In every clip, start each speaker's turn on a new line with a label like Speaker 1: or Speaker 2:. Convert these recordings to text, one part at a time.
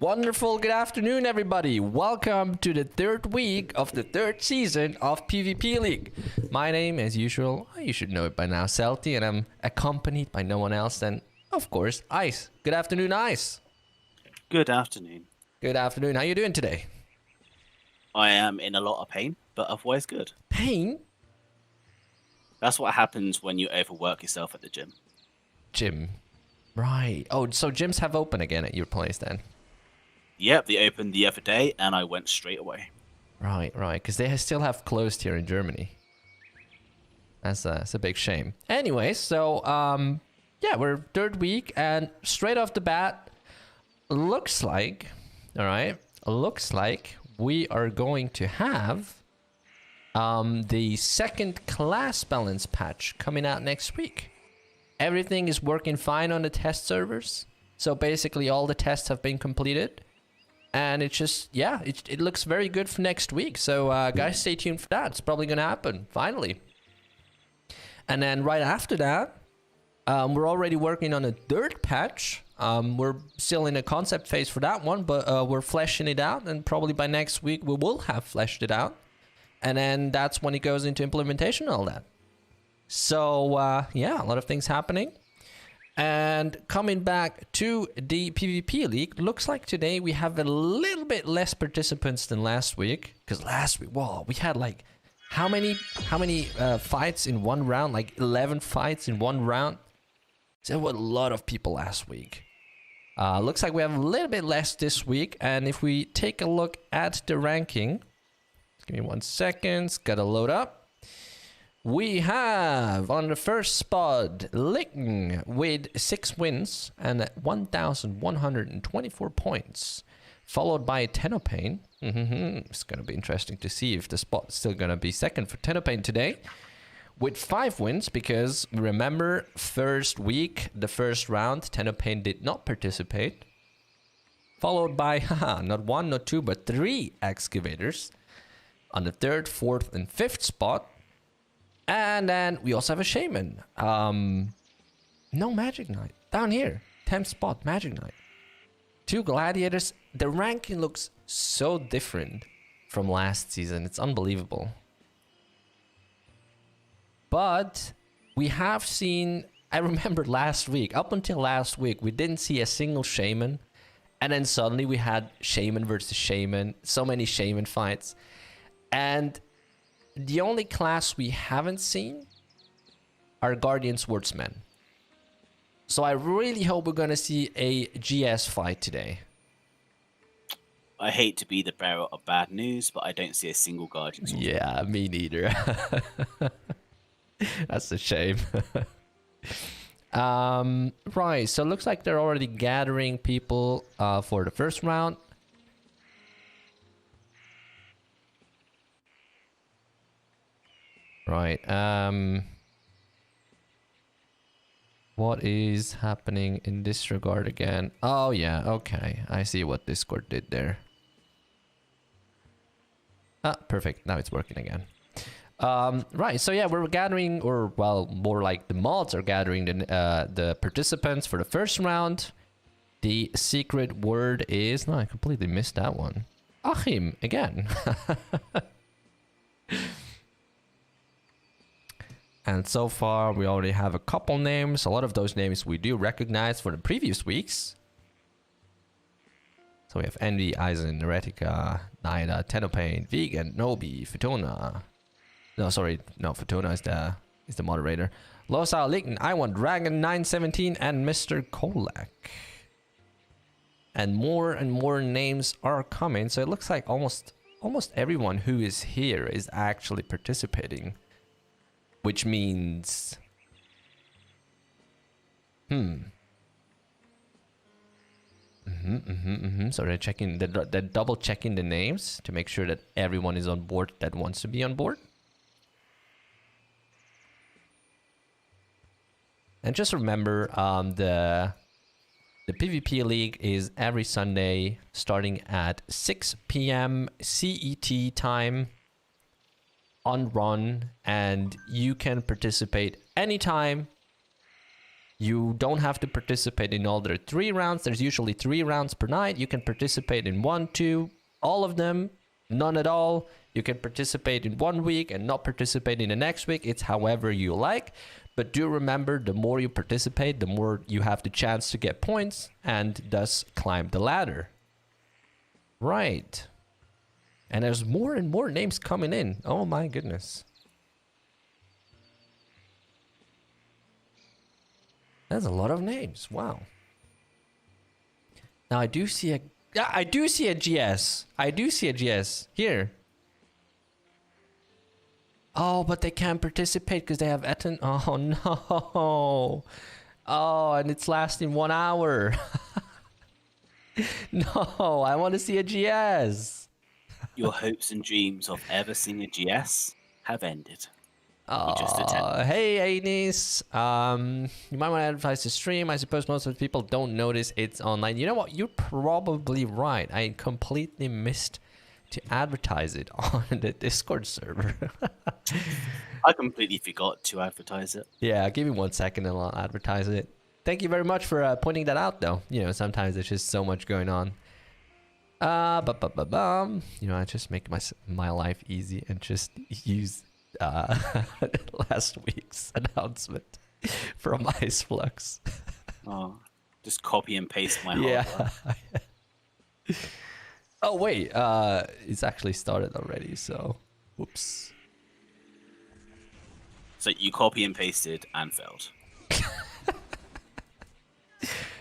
Speaker 1: Wonderful good afternoon, everybody. Welcome to the third week of the third season of PvP League. My name, as usual, you should know it by now, Celty, and I'm accompanied by no one else than, of course, Ice. Good afternoon, Ice.
Speaker 2: Good afternoon.
Speaker 1: Good afternoon. How you doing today?
Speaker 2: I am in a lot of pain, but otherwise good.
Speaker 1: Pain?
Speaker 2: That's what happens when you overwork yourself at the gym.
Speaker 1: Gym. Right. Oh, so gyms have open again at your place then?
Speaker 2: Yep, they opened the other day, and I went straight away.
Speaker 1: Right. Because they still have closed here in Germany. That's a big shame. Anyway, so, yeah, we're third week, and straight off the bat, looks like we are going to have the second class balance patch coming out next week. Everything is working fine on the test servers. So basically all the tests have been completed. And it's just, yeah, it looks very good for next week. So guys, stay tuned for that. It's probably going to happen, finally. And then right after that, we're already working on a third patch. We're still in a concept phase for that one, but we're fleshing it out. And probably by next week, we will have fleshed it out. And then that's when it goes into implementation and all that. So, yeah, a lot of things happening. And coming back to the PvP League, looks like today we have a little bit less participants than last week. Because last week, whoa, we had like, how many fights in one round? Like 11 fights in one round. So there were a lot of people last week. Looks like we have a little bit less this week. And if we take a look at the ranking, give me 1 second, gotta load up. We have on the first spot Licking with 6 wins and 1,124 points, followed by Tenopane. It's gonna be interesting to see if the spot's still gonna be second for Tenopane today, with 5 wins, because remember, first week, the first round, Tenopane did not participate. Followed by, not 1, not 2, but 3 excavators on the 3rd, 4th, and 5th spot. And then we also have a shaman. No magic knight. Down here, 10th spot, magic knight. 2 gladiators. The ranking looks so different from last season. It's unbelievable. But we have seen, I remember last week, up until last week, we didn't see a single shaman. And then suddenly we had shaman versus shaman. So many shaman fights. And the only class we haven't seen are Guardian Swordsmen. So I really hope we're going to see a GS fight today.
Speaker 2: I hate to be the bearer of bad news, but I don't see a single Guardian Swordsman.
Speaker 1: Yeah, me neither. That's a shame. Right, so it looks like they're already gathering people for the first round. Right, what is happening in this regard again? Oh yeah, okay, I see what Discord did there. Perfect, now it's working again. Right, so yeah, we're gathering, or well, more like the mods are gathering the participants for the first round. The secret word is, no, I completely missed that one. Achim, again. And so far, we already have a couple names. A lot of those names we do recognize for the previous weeks. So we have Envy, Eisend, Eretica, Naida, Tenopane, Vegan, Nobi, Fatuna. No, sorry. No, Fatuna is the moderator. Losal, Ligton, Iwan, Dragon 917, and Mr. Kolak. And more names are coming. So it looks like almost everyone who is here is actually participating. Which means, So they're checking, they're double checking the names to make sure that everyone is on board that wants to be on board. And just remember, the PvP League is every Sunday starting at 6 p.m. CET time. On run, and you can participate anytime You don't have to participate in all their 3 rounds. There's usually 3 rounds per night. You can participate in 1, 2, all of them, none at all. You can participate in 1 week and not participate in the next week. It's however you like. But do remember, the more you participate, the more you have the chance to get points and thus climb the ladder. Right. And there's more and more names coming in. Oh my goodness. That's a lot of names. Wow. Now I do see a GS. I do see a GS here. Oh, but they can't participate because they have Eton. Oh no. Oh, and it's lasting 1 hour. No, I want to see a GS.
Speaker 2: Your hopes and dreams of ever seeing a GS have ended.
Speaker 1: Hey, Anis. You might want to advertise the stream. I suppose most of the people don't notice it's online. You know what? You're probably right. I completely missed to advertise it on the Discord server.
Speaker 2: I completely forgot to advertise it.
Speaker 1: Yeah, give me 1 second and I'll advertise it. Thank you very much for pointing that out, though. You know, sometimes there's just so much going on. You know, I just make my life easy and just use last week's announcement from Ice Flux.
Speaker 2: Oh, just copy and paste my whole
Speaker 1: Yeah. Oh wait, it's actually started already. So, whoops.
Speaker 2: So you copy and pasted and failed.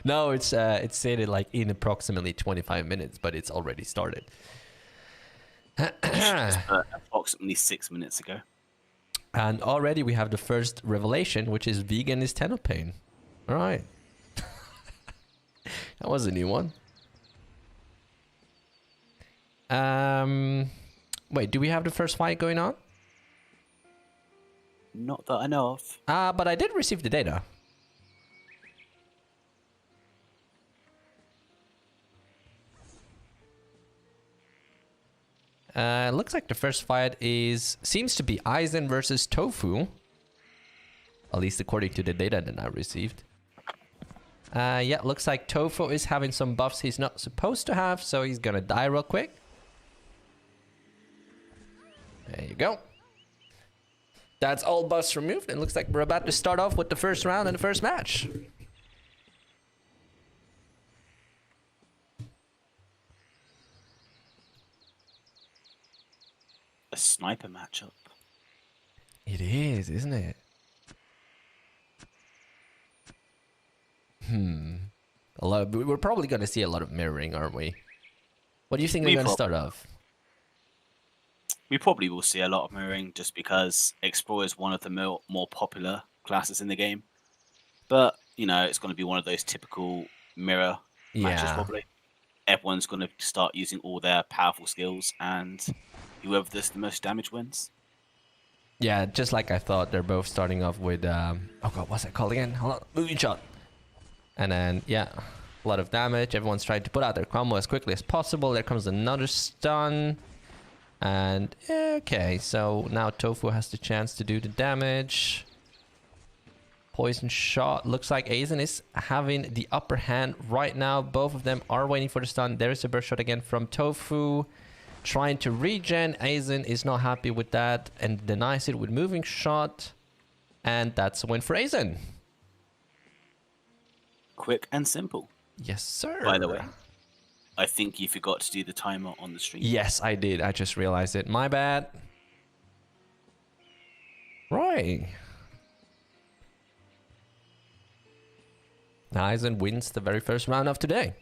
Speaker 1: No, it's stated like in approximately 25 minutes, but it's already started.
Speaker 2: Approximately 6 minutes ago.
Speaker 1: And already we have the first revelation, which is vegan is Tenopane. All right. That was a new one. Wait, do we have the first fight going on?
Speaker 2: Not that I know of.
Speaker 1: But I did receive the data. Looks like the first fight seems to be Eisend versus Tofu. At least according to the data that I received. Yeah, looks like Tofu is having some buffs he's not supposed to have, so he's gonna die real quick. There you go. That's all buffs removed, and looks like we're about to start off with the first round and the first match.
Speaker 2: A sniper matchup.
Speaker 1: It is, isn't it? We're probably going to see a lot of mirroring, aren't we? What do you think they're going to start off?
Speaker 2: We probably will see a lot of mirroring just because Explorer is one of the more popular classes in the game. But, you know, it's going to be one of those typical mirror matches probably. Everyone's going to start using all their powerful skills and whoever does the most damage wins.
Speaker 1: Yeah, just like I thought, they're both starting off with, oh god, what's that called again? Hold on, moving shot. And then, yeah, a lot of damage. Everyone's trying to put out their combo as quickly as possible. There comes another stun. And, okay, so now Tofu has the chance to do the damage. Poison shot. Looks like Eisend is having the upper hand right now. Both of them are waiting for the stun. There is a burst shot again from Tofu. Trying to regen. Eisend is not happy with that and denies it with moving shot. And that's a win for Eisend.
Speaker 2: Quick and simple.
Speaker 1: Yes, sir.
Speaker 2: By the way, I think you forgot to do the timer on the stream.
Speaker 1: Yes, I did. I just realized it. My bad. Right. Eisend wins the very first round of today.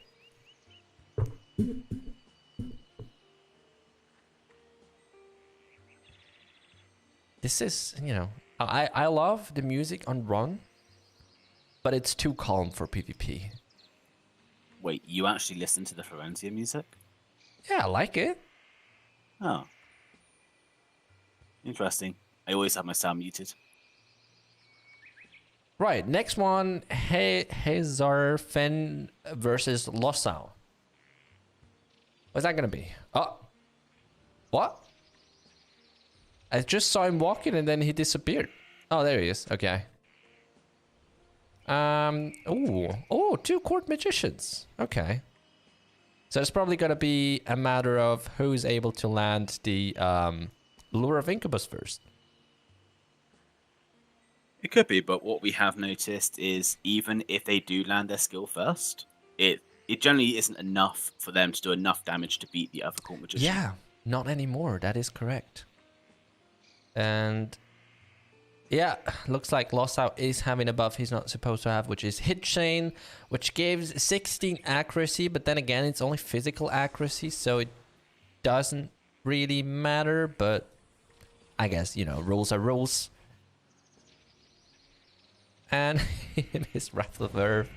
Speaker 1: This is, you know, I love the music on Run, but it's too calm for PvP.
Speaker 2: Wait, you actually listen to the Florensia music?
Speaker 1: Yeah, I like it.
Speaker 2: Oh. Interesting. I always have my sound muted.
Speaker 1: Right, next one, Hazarfen versus Losau. What's that gonna be? Oh. What? I just saw him walking and then he disappeared. Oh, there he is. Okay. Oh, two court magicians. Okay. So it's probably gonna be a matter of who's able to land the Lure of Incubus first.
Speaker 2: It could be, but what we have noticed is even if they do land their skill first, it generally isn't enough for them to do enough damage to beat the other court magician.
Speaker 1: Yeah, not anymore. That is correct. And yeah, looks like Lossout is having a buff he's not supposed to have, which is Hit Chain, which gives 16 accuracy, but then again, it's only physical accuracy, so it doesn't really matter, but I guess, you know, rules are rules. And in his Wrath of Earth.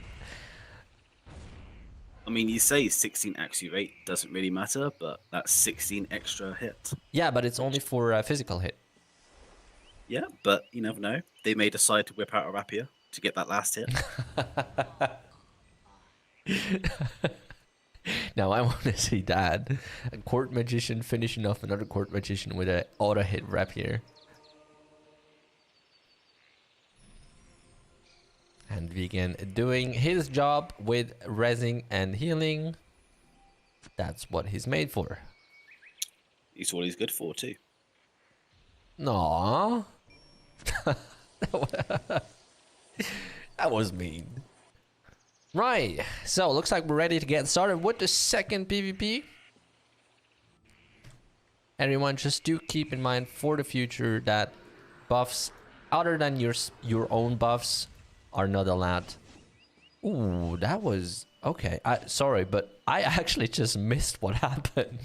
Speaker 2: I mean, you say 16 accuracy rate doesn't really matter, but that's 16 extra hit.
Speaker 1: Yeah, but it's only for a physical hit.
Speaker 2: Yeah, but you never know. They may decide to whip out a rapier to get that last hit.
Speaker 1: Now I want to see that. A court magician finishing off another court magician with an auto hit rapier. And Vegan doing his job with rezzing and healing. That's what he's made for.
Speaker 2: He's what he's good for too.
Speaker 1: Aww. That was mean. Right, so looks like we're ready to get started with the second PvP. Everyone, just do keep in mind for the future that buffs other than your own buffs are not allowed. Ooh, that was okay. Sorry, but I actually just missed what happened.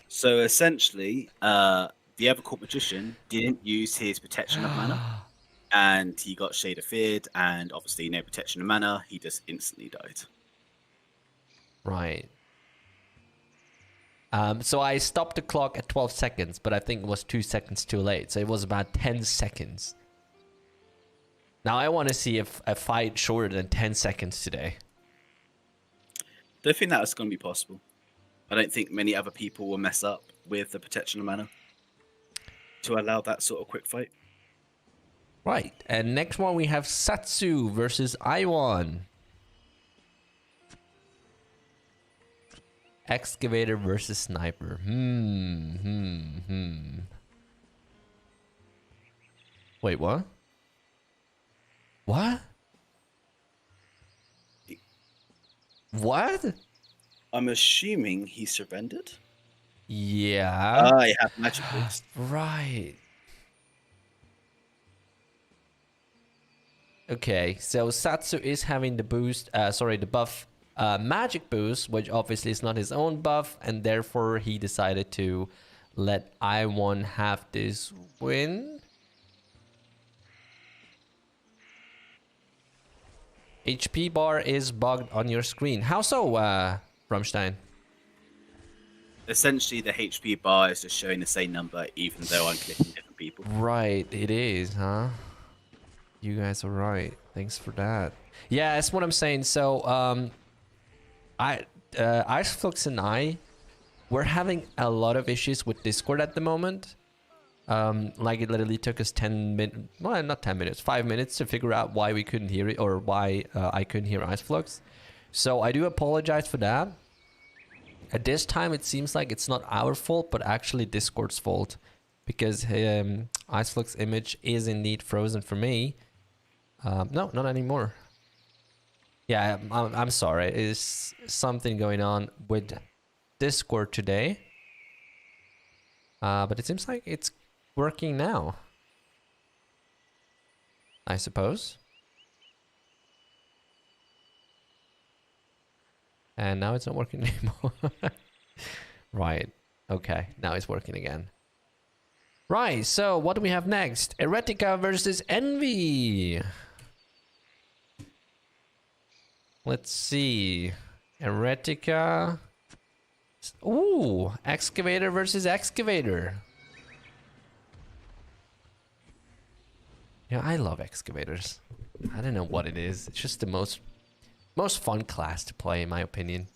Speaker 2: So essentially, the other court magician didn't use his protection of mana, and he got Shade of Feared, and obviously no protection of mana. He just instantly died.
Speaker 1: Right. So I stopped the clock at 12 seconds, but I think it was 2 seconds too late. So it was about 10 seconds. Now I want to see if a fight shorter than 10 seconds today.
Speaker 2: Don't think that's going to be possible. I don't think many other people will mess up with the protection of mana to allow that sort of quick fight.
Speaker 1: Right, and next one we have Satsu versus Iwan. Excavator versus Sniper. Wait, what? What? What?
Speaker 2: I'm assuming he surrendered.
Speaker 1: Yeah.
Speaker 2: I have magic boost.
Speaker 1: Right. Okay, so Satsu is having the boost, the buff, magic boost, which obviously is not his own buff, and therefore he decided to let Iwan have this win. HP bar is bugged on your screen. How so, Rumstein?
Speaker 2: Essentially, the HP bar is just showing the same number, even though I'm clicking different people.
Speaker 1: Right, it is, huh? You guys are right. Thanks for that. Yeah, that's what I'm saying. So, Iceflux and I, we're having a lot of issues with Discord at the moment. Like it literally took us 10 minutes, well, not 10 minutes, 5 minutes to figure out why we couldn't hear it or why I couldn't hear Iceflux. So I do apologize for that. At this time, it seems like it's not our fault, but actually Discord's fault, because Iceflux image is indeed frozen for me. No, not anymore. Yeah, I'm sorry. It's something going on with Discord today. But it seems like it's working now, I suppose. And now it's not working anymore. Right. Okay. Now it's working again. Right. So what do we have next? Eretica versus Envy. Let's see. Eretica. Ooh. Excavator versus Excavator. Yeah, I love excavators. I don't know what it is. It's just the most fun class to play, in my opinion.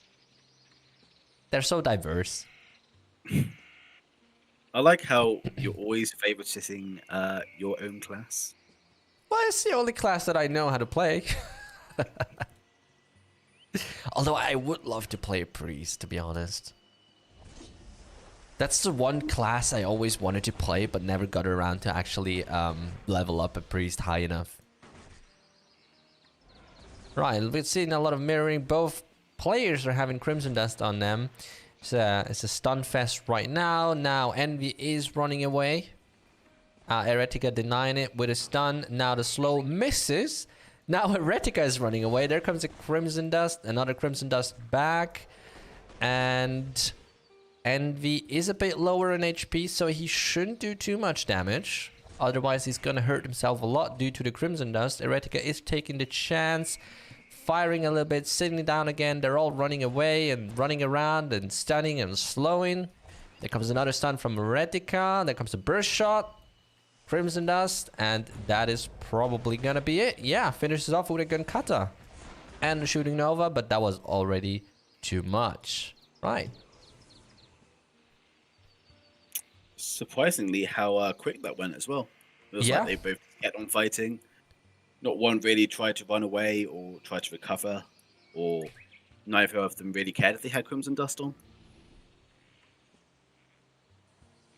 Speaker 1: They're so diverse.
Speaker 2: I like how you're always favoritising your own class.
Speaker 1: Well, it's the only class that I know how to play. Although I would love to play a priest, to be honest. That's the one class I always wanted to play, but never got around to actually level up a priest high enough. Right, we're seeing a lot of mirroring. Both players are having Crimson Dust on them. It's a stun fest right now. Now Envy is running away. Eretica denying it with a stun. Now the slow misses. Now Eretica is running away. There comes a Crimson Dust. Another Crimson Dust back. And Envy is a bit lower in HP, so he shouldn't do too much damage. Otherwise, he's gonna hurt himself a lot due to the Crimson Dust. Eretica is taking the chance. Firing a little bit, sitting down again. They're all running away and running around and stunning and slowing. There comes another stun from Eretica. There comes a burst shot. Crimson Dust. And that is probably gonna be it. Yeah, finishes off with a Gunkata. And a Shooting Nova, but that was already too much. Right.
Speaker 2: Surprisingly how quick that went as well. It was
Speaker 1: Yeah.
Speaker 2: like they both kept on fighting. Not one really tried to run away or tried to recover, or neither of them really cared if they had Crimson Dust on.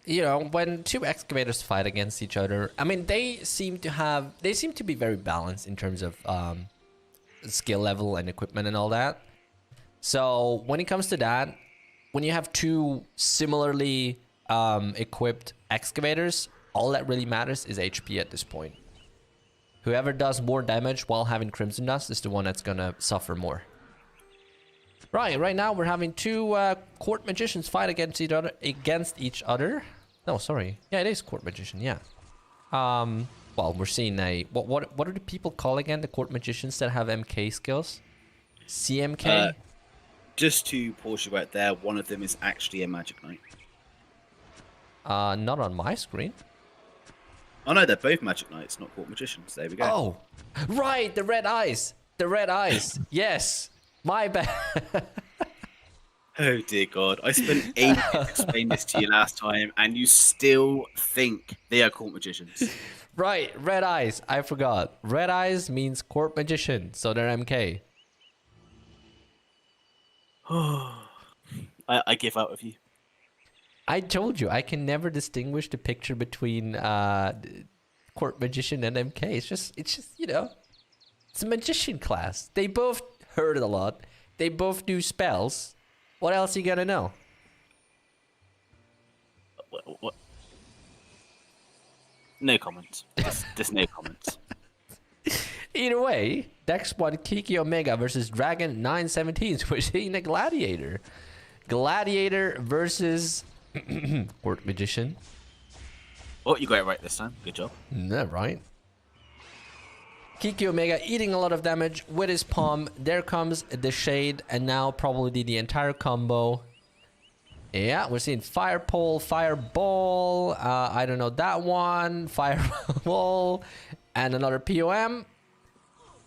Speaker 1: You know, when two excavators fight against each other, I mean, they seem to be very balanced in terms of skill level and equipment and all that. So when it comes to that, when you have two similarly equipped excavators, all that really matters is HP at this point. Whoever does more damage while having Crimson Dust is the one that's gonna suffer more. Right now we're having two Court Magicians fight against each other. No, sorry. Yeah, it is Court Magician, yeah. Well, we're seeing a... What are the people called again? The Court Magicians that have MK skills? CMK?
Speaker 2: Just to pause you right there, one of them is actually a Magic Knight.
Speaker 1: Not on my screen.
Speaker 2: Oh no, they're both Magic Knights, not Court Magicians. There we go.
Speaker 1: Oh, right, the red eyes. The red eyes. Yes, my bad.
Speaker 2: Oh dear God, I spent ages explaining this to you last time, and you still think they are Court Magicians.
Speaker 1: Right, red eyes. I forgot. Red eyes means Court Magician, so they're MK.
Speaker 2: I give up with you.
Speaker 1: I told you I can never distinguish the picture between Court Magician and MK. It's just you know, it's a magician class. They both hurt a lot. They both do spells. What else you gotta know?
Speaker 2: What? No comments. Just no comments.
Speaker 1: Either way, next one, Kiki Omega versus Dragon 917. We're seeing a Gladiator. Gladiator versus Court Magician.
Speaker 2: Oh, you got it right this time. Good job.
Speaker 1: No, right? Kiki Omega eating a lot of damage with his palm. There comes the shade, and now probably the entire combo. Yeah, we're seeing Fire Pole, Fireball. I don't know that one. Fireball, and another POM.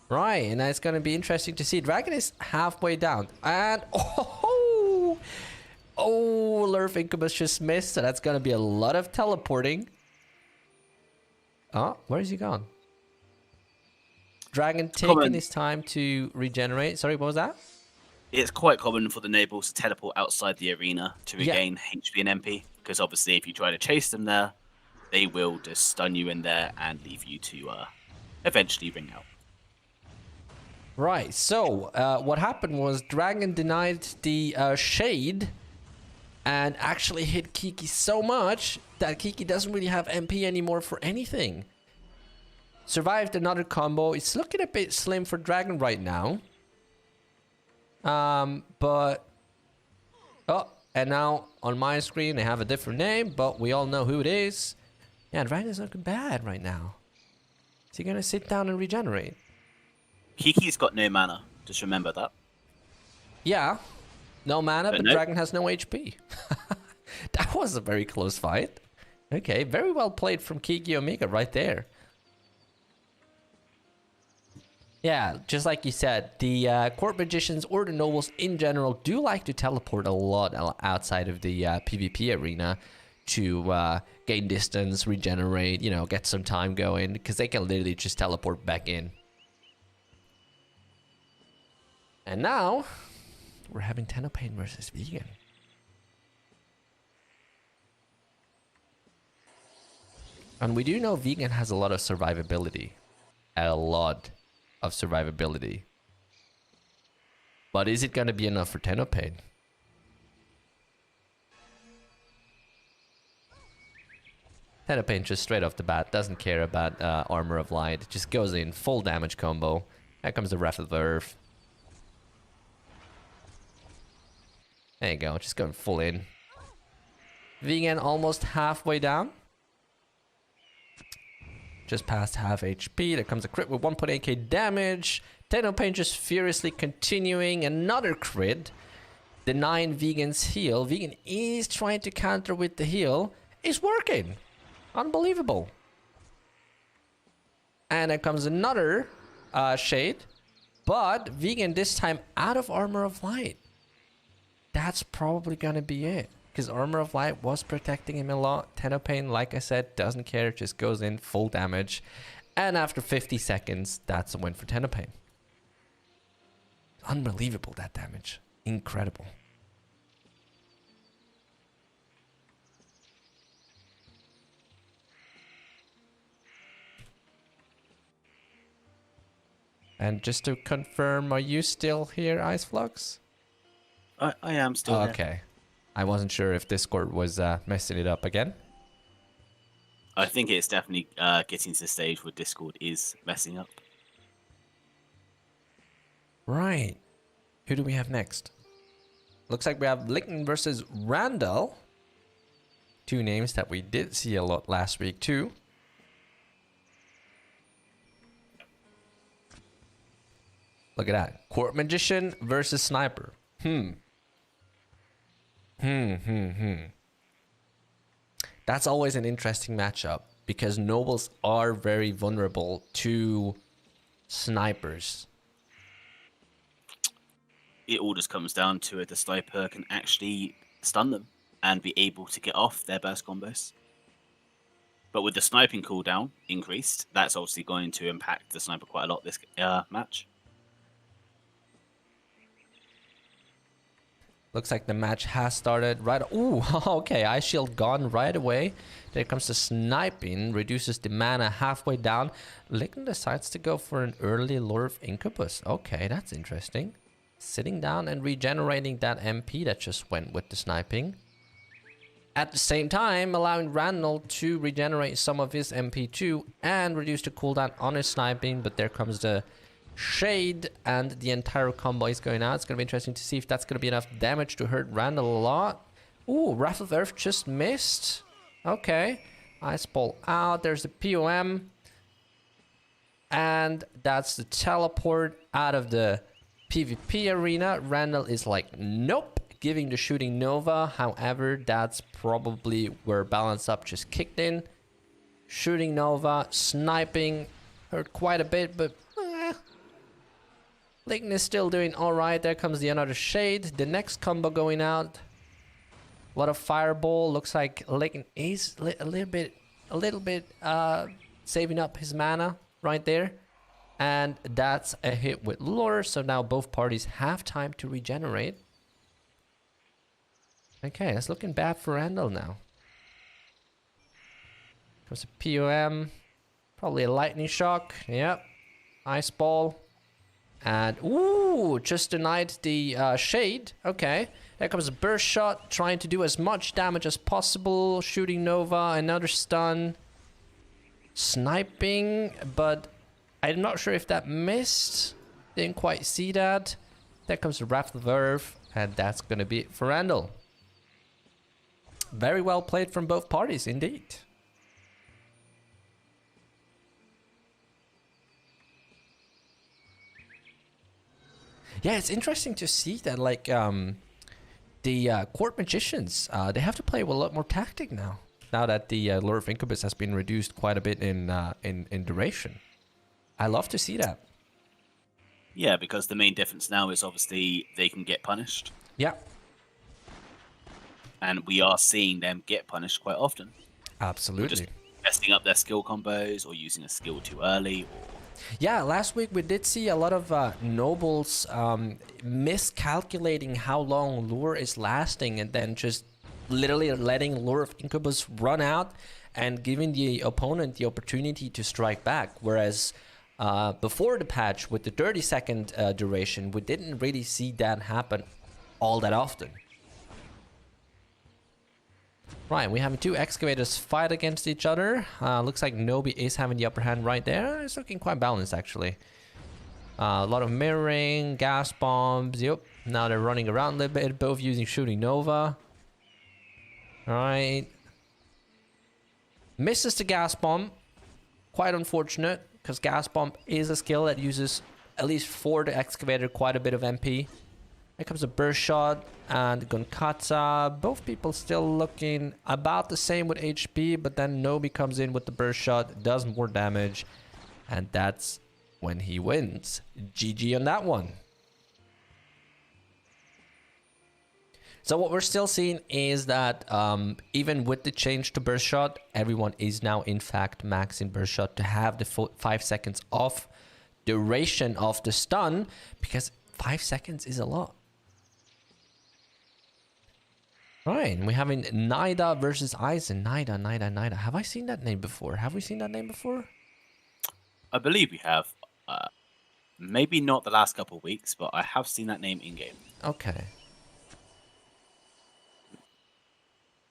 Speaker 1: Right, and that's gonna be interesting to see. Dragon is halfway down, and oh, Lurf Incubus just missed, so that's gonna be a lot of teleporting. Oh, where is he gone? Dragon taking his time to regenerate. Sorry, what was that?
Speaker 2: It's quite common for the nobles to teleport outside the arena to regain HP and MP, because obviously if you try to chase them there, they will just stun you in there and leave you to eventually ring out.
Speaker 1: Right, so what happened was Dragon denied the shade and actually hit Kiki so much that Kiki doesn't really have MP anymore for anything. Survived another combo. It's looking a bit slim for Dragon right now. But... Oh, and now on my screen they have a different name, but we all know who it is. Yeah, Dragon's looking bad right now. Is he gonna sit down and regenerate?
Speaker 2: Kiki's got no mana. Just remember that.
Speaker 1: Yeah. No mana, but
Speaker 2: no.
Speaker 1: Dragon has no HP. That was a very close fight. Okay, very well played from Kiki Omega right there. Yeah, just like you said, the Court Magicians or the Nobles in general do like to teleport a lot outside of the PvP arena to gain distance, regenerate, get some time going, because they can literally just teleport back in. And now, we're having Tennopain versus Vegan. And we do know Vegan has a lot of survivability. A lot of survivability. But is it going to be enough for Tennopain? Tennopain just straight off the bat doesn't care about Armor of Light. Just goes in full damage combo. Here comes the Wrath of the Earth. There you go, just going full in. Vegan almost halfway down. Just past half HP. There comes a crit with 1.8k damage. Tennopain just furiously continuing. Another crit. Denying Vegan's heal. Vegan is trying to counter with the heal. It's working. Unbelievable. And there comes another shade. But Vegan this time out of Armor of Light. That's probably going to be it. Because Armor of Light was protecting him a lot. Tennopain, like I said, doesn't care. Just goes in full damage. And after 50 seconds, that's a win for Tennopain. Unbelievable, that damage. Incredible. And just to confirm, are you still here, Iceflux?
Speaker 2: I am still here.
Speaker 1: Okay. I wasn't sure if Discord was messing it up again.
Speaker 2: I think it's definitely getting to the stage where Discord is messing up.
Speaker 1: Right. Who do we have next? Looks like we have Lincoln versus Randall. Two names that we did see a lot last week too. Look at that. Court Magician versus Sniper. That's always an interesting matchup because nobles are very vulnerable to snipers.
Speaker 2: It all just comes down to it. The sniper can actually stun them and be able to get off their burst combos. But with the sniping cooldown increased, that's obviously going to impact the sniper quite a lot this match.
Speaker 1: Looks like the match has started right... Ooh, okay, Ice Shield gone right away. There comes the sniping, reduces the mana halfway down. Lincoln decides to go for an early Lure of Incubus. Okay, that's interesting. Sitting down and regenerating that MP that just went with the sniping. At the same time, allowing Randall to regenerate some of his MP too and reduce the cooldown on his sniping. But there comes the Shade and the entire combo is going out. It's going to be interesting to see if that's going to be enough damage to hurt Randall a lot. Ooh, Wrath of Earth just missed. Okay. Ice Ball out. There's the POM. And that's the teleport out of the PvP arena. Randall is like, nope. Giving the Shooting Nova. However, that's probably where Balance Up just kicked in. Shooting Nova. Sniping. Hurt quite a bit, but... Lincoln is still doing alright. There comes the another Shade. The next combo going out. A lot of Fireball. Looks like Lincoln is a little bit saving up his mana right there. And that's a hit with Lure. So now both parties have time to regenerate. Okay, that's looking bad for Randall now. Comes a POM. Probably a Lightning Shock. Yep. Ice Ball. And, ooh, just denied the Shade. Okay. There comes a Burst Shot, trying to do as much damage as possible. Shooting Nova, another stun. Sniping, but I'm not sure if that missed. Didn't quite see that. There comes the Wrath of Earth, and that's going to be it for Randall. Very well played from both parties, indeed. Yeah, it's interesting to see that, like, the Court Magicians, they have to play with a lot more tactic now. Now that the Lure of Incubus has been reduced quite a bit in duration. I love to see that.
Speaker 2: Yeah, because the main difference now is obviously they can get punished.
Speaker 1: Yeah.
Speaker 2: And we are seeing them get punished quite often.
Speaker 1: Absolutely.
Speaker 2: Just messing up their skill combos or using a skill too early.
Speaker 1: Yeah, last week we did see a lot of nobles miscalculating how long lure is lasting and then just literally letting lure of incubus run out and giving the opponent the opportunity to strike back. Whereas before the patch with the 30-second duration, we didn't really see that happen all that often. Right, we have two excavators fight against each other. Looks like Nobi is having the upper hand right there. It's looking quite balanced, actually. A lot of mirroring, gas bombs. Yep, now they're running around a little bit, both using shooting Nova. Alright. Misses the gas bomb. Quite unfortunate, because gas bomb is a skill that uses, at least for the excavator, quite a bit of MP. Here comes a burst shot and Gonkatsa. Both people still looking about the same with HP, but then Nobi comes in with the burst shot, does more damage, and that's when he wins. GG on that one. So what we're still seeing is that even with the change to burst shot, everyone is now in fact maxing burst shot to have the full 5 seconds off duration of the stun, because 5 seconds is a lot. Right, and we're having Nida versus Eisend. Nida. Have I seen that name before? Have we seen that name before?
Speaker 2: I believe we have. Maybe not the last couple of weeks, but I have seen that name in-game.
Speaker 1: Okay.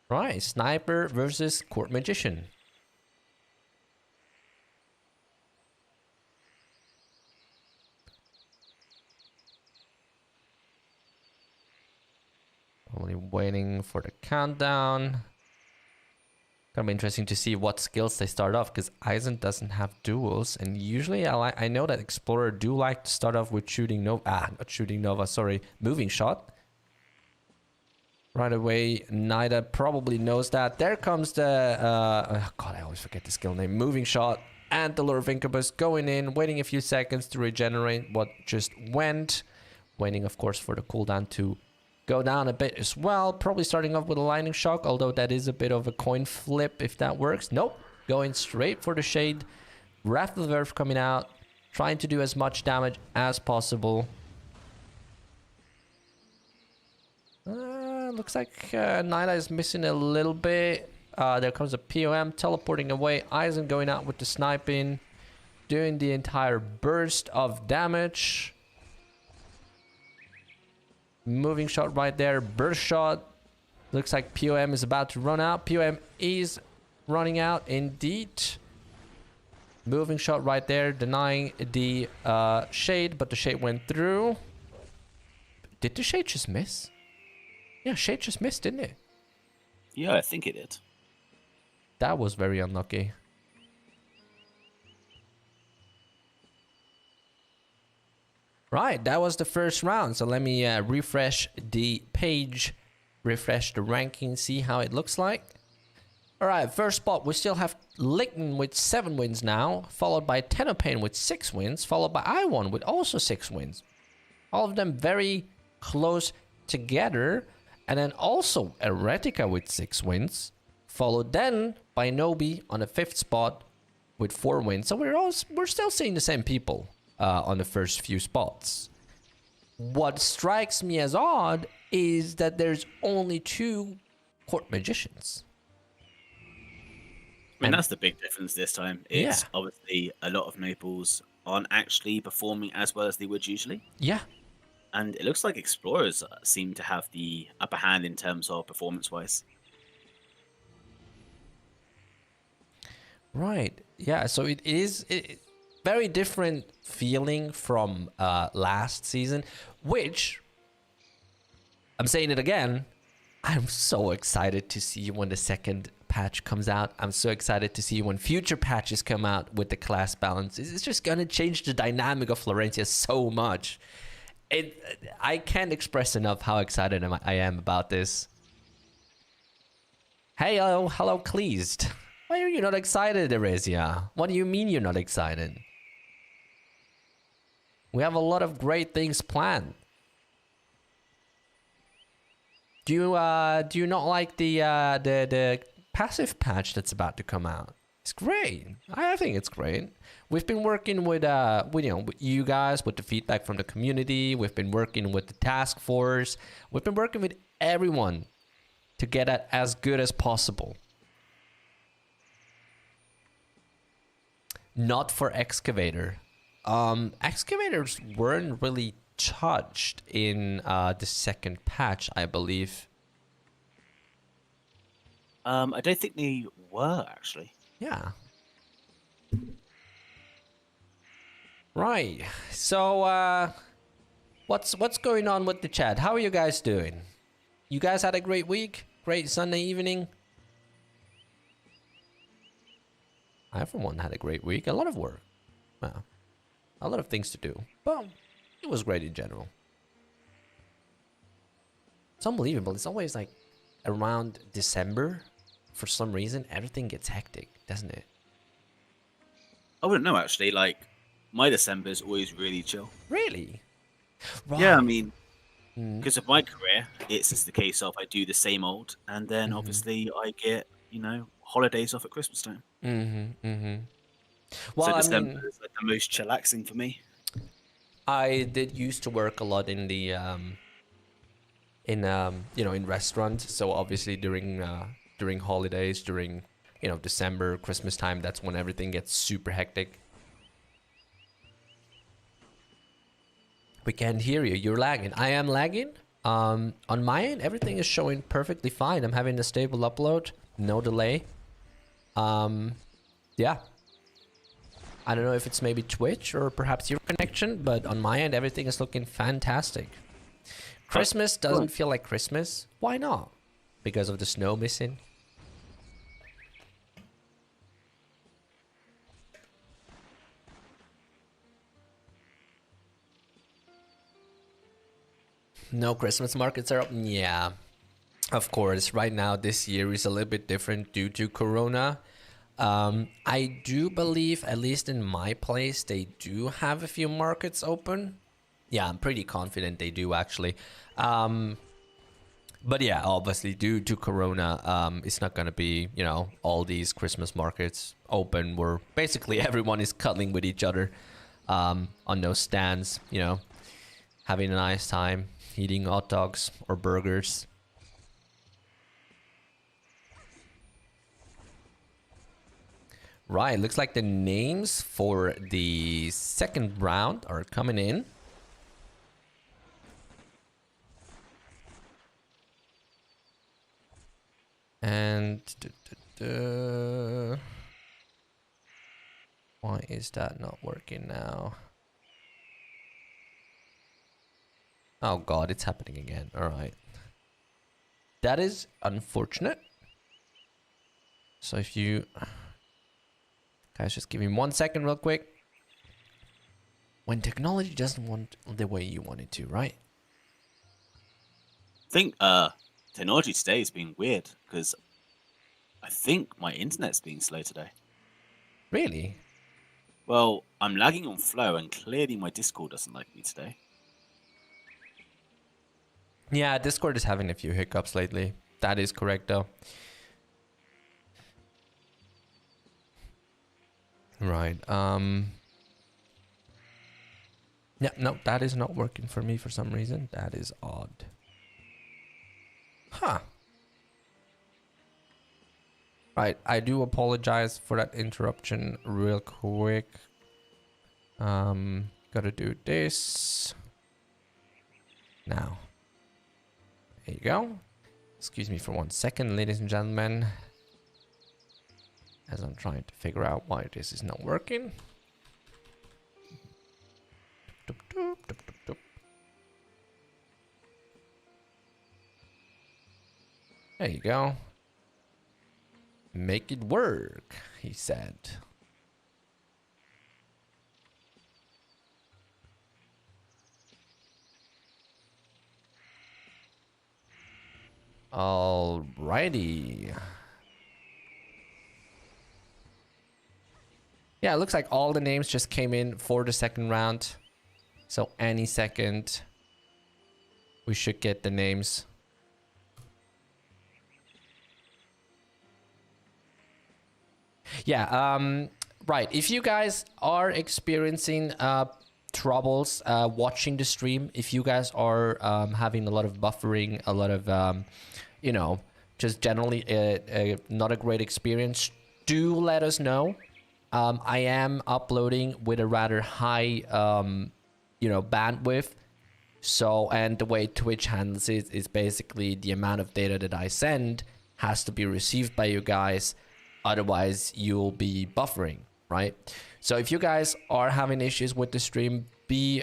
Speaker 1: Right, Sniper versus Court Magician. Only waiting for the countdown. Gonna be interesting to see what skills they start off, because Eisend doesn't have duels, and usually I know that Explorer do like to start off with shooting Nova. Not shooting Nova, sorry, moving shot. Right away, Nida probably knows that. There comes the God, I always forget the skill name. Moving shot and the Lure of Incubus going in, waiting a few seconds to regenerate what just went. Waiting, of course, for the cooldown to go down a bit as well. Probably starting off with a lightning shock, although that is a bit of a coin flip if that works. Nope, going straight for the shade. Wrath of the Earth coming out, trying to do as much damage as possible. Looks like Nida is missing a little bit. There comes a POM teleporting away. Eisend going out with the sniping, doing the entire burst of damage. Moving shot right there, burst shot. Looks like POM is about to run out. POM is running out indeed. Moving shot right there, denying the shade, but the shade went through. Did the shade just miss? Yeah, shade just missed, didn't it?
Speaker 2: Yeah, I think it did.
Speaker 1: That was very unlucky. Right, that was the first round. So let me refresh the page, refresh the ranking, see how it looks like. All right, first spot, we still have Lightning with 7 wins now, followed by Tenopane with 6 wins, followed by Iwan with also 6 wins. All of them very close together. And then also Eretica with 6 wins, followed then by Nobi on the 5th spot with 4 wins. So we're still seeing the same people on the first few spots. What strikes me as odd is that there's only 2 Court Magicians.
Speaker 2: I mean, that's the big difference this time. It's obviously a lot of nobles aren't actually performing as well as they would usually.
Speaker 1: Yeah.
Speaker 2: And it looks like Explorers seem to have the upper hand in terms of performance-wise.
Speaker 1: Right. Yeah, so it is very different feeling from last season, which, I'm saying it again, I'm so excited to see when the second patch comes out. I'm so excited to see when future patches come out with the class balance. It's just going to change the dynamic of Florensia so much. I can't express enough how excited I am about this. Hey, hello, pleased. Why are you not excited, Eretica? What do you mean you're not excited? We have a lot of great things planned. Do you not like the passive patch that's about to come out? It's great. I think it's great. We've been working with with you guys, with the feedback from the community. We've been working with the task force. We've been working with everyone to get it as good as possible. Not for excavator. Excavators weren't really touched in the second patch, I believe.
Speaker 2: I don't think they were actually.
Speaker 1: Yeah. Right. So, what's going on with the chat? How are you guys doing? You guys had a great week? Great Sunday evening? I, for one, had a great week. A lot of work. Well, a lot of things to do. But it was great in general. It's unbelievable. It's always like around December. For some reason, everything gets hectic, doesn't it?
Speaker 2: I wouldn't know actually. Like my December is always really chill.
Speaker 1: Really? Right.
Speaker 2: Yeah, I mean, because of my career, it's just the case of I do the same old, and then obviously I get holidays off at Christmas time.
Speaker 1: Well,
Speaker 2: so
Speaker 1: I
Speaker 2: December
Speaker 1: mean,
Speaker 2: is like the most chillaxing for me.
Speaker 1: I did used to work a lot in the in restaurants. So obviously during holidays, during December, Christmas time, that's when everything gets super hectic. We can't hear you. You're lagging. I am lagging. On my end, everything is showing perfectly fine. I'm having a stable upload, no delay. Yeah. I don't know if it's maybe Twitch or perhaps your connection, but on my end, everything is looking fantastic. Christmas doesn't feel like Christmas. Why not? Because of the snow missing. No Christmas markets are open. Yeah, of course. Right now, this year is a little bit different due to Corona. I do believe, at least in my place, they do have a few markets open. Yeah, I'm pretty confident they do actually. But yeah, obviously due to Corona, it's not gonna be all these Christmas markets open where basically everyone is cuddling with each other on those stands. Having a nice time, eating hot dogs or burgers. Right, looks like the names for the second round are coming in. And why is that not working now? Oh god, it's happening again. All right. That is unfortunate. So if you guys just give me 1 second real quick. When technology doesn't want the way you want it to, right?
Speaker 2: I think technology today has been weird because I think my internet's being slow today.
Speaker 1: Really?
Speaker 2: Well, I'm lagging on Flow and clearly my Discord doesn't like me today.
Speaker 1: Yeah, Discord is having a few hiccups lately. That is correct though. Right. Yeah, no, that is not working for me for some reason. That is odd. Huh. Right, I do apologize for that interruption real quick. Gotta do this. Now. There you go. Excuse me for 1 second, ladies and gentlemen. As I'm trying to figure out why this is not working. There you go. Make it work, he said. Alrighty. Yeah, it looks like all the names just came in for the second round. So any second, we should get the names. Yeah, right. If you guys are experiencing troubles watching the stream, if you guys are having a lot of buffering, a lot of, you know, just generally not a great experience, do let us know. I am uploading with a rather high, bandwidth. So, and the way Twitch handles it is basically the amount of data that I send has to be received by you guys. Otherwise, you'll be buffering, right? So if you guys are having issues with the stream, be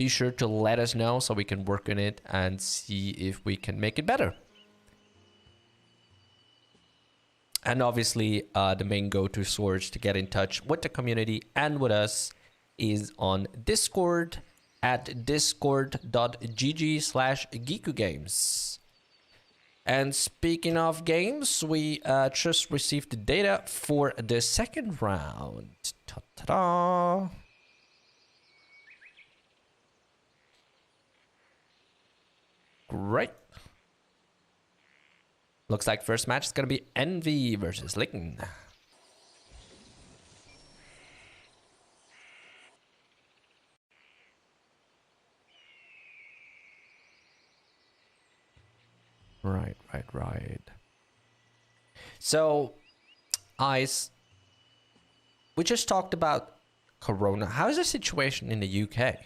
Speaker 1: sure to let us know so we can work on it and see if we can make it better. And obviously, the main go-to source to get in touch with the community and with us is on Discord at discord.gg/Giiku And speaking of games, we just received the data for the second round. Ta-ta-da! Great. Looks like first match is going to be Envy versus Licken. Right. So, Ice, we just talked about Corona. How is the situation in the UK?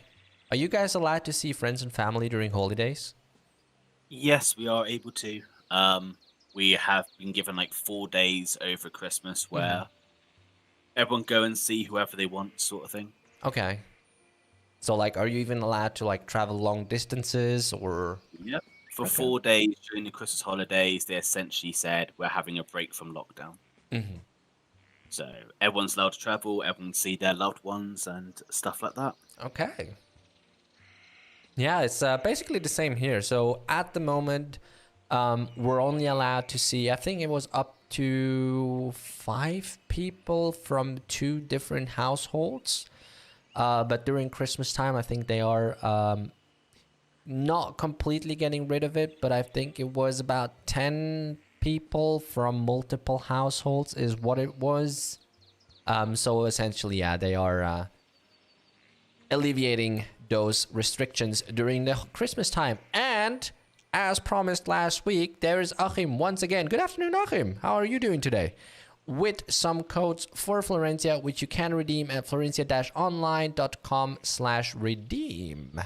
Speaker 1: Are you guys allowed to see friends and family during holidays?
Speaker 2: Yes, we are able to. We have been given like 4 days over Christmas where everyone go and see whoever they want, sort of thing.
Speaker 1: Okay. So, like, are you even allowed to, like, travel long distances or...
Speaker 2: Yep. For
Speaker 1: Okay.
Speaker 2: 4 days during the Christmas holidays, they essentially said we're having a break from lockdown.
Speaker 1: Mm-hmm.
Speaker 2: So everyone's allowed to travel, everyone see their loved ones and stuff like that.
Speaker 1: Okay. Yeah, it's basically the same here. So at the moment, we're only allowed to see, I think it was up to 5 people from 2 different households. But during Christmas time, I think they are not completely getting rid of it, but I think it was about 10 people from multiple households is what it was. So essentially, yeah, they are alleviating those restrictions during the Christmas time. And as promised last week, there is Achim once again. Good afternoon, Achim. How are you doing today? With some codes for Florensia, which you can redeem at florencia-online.com/redeem.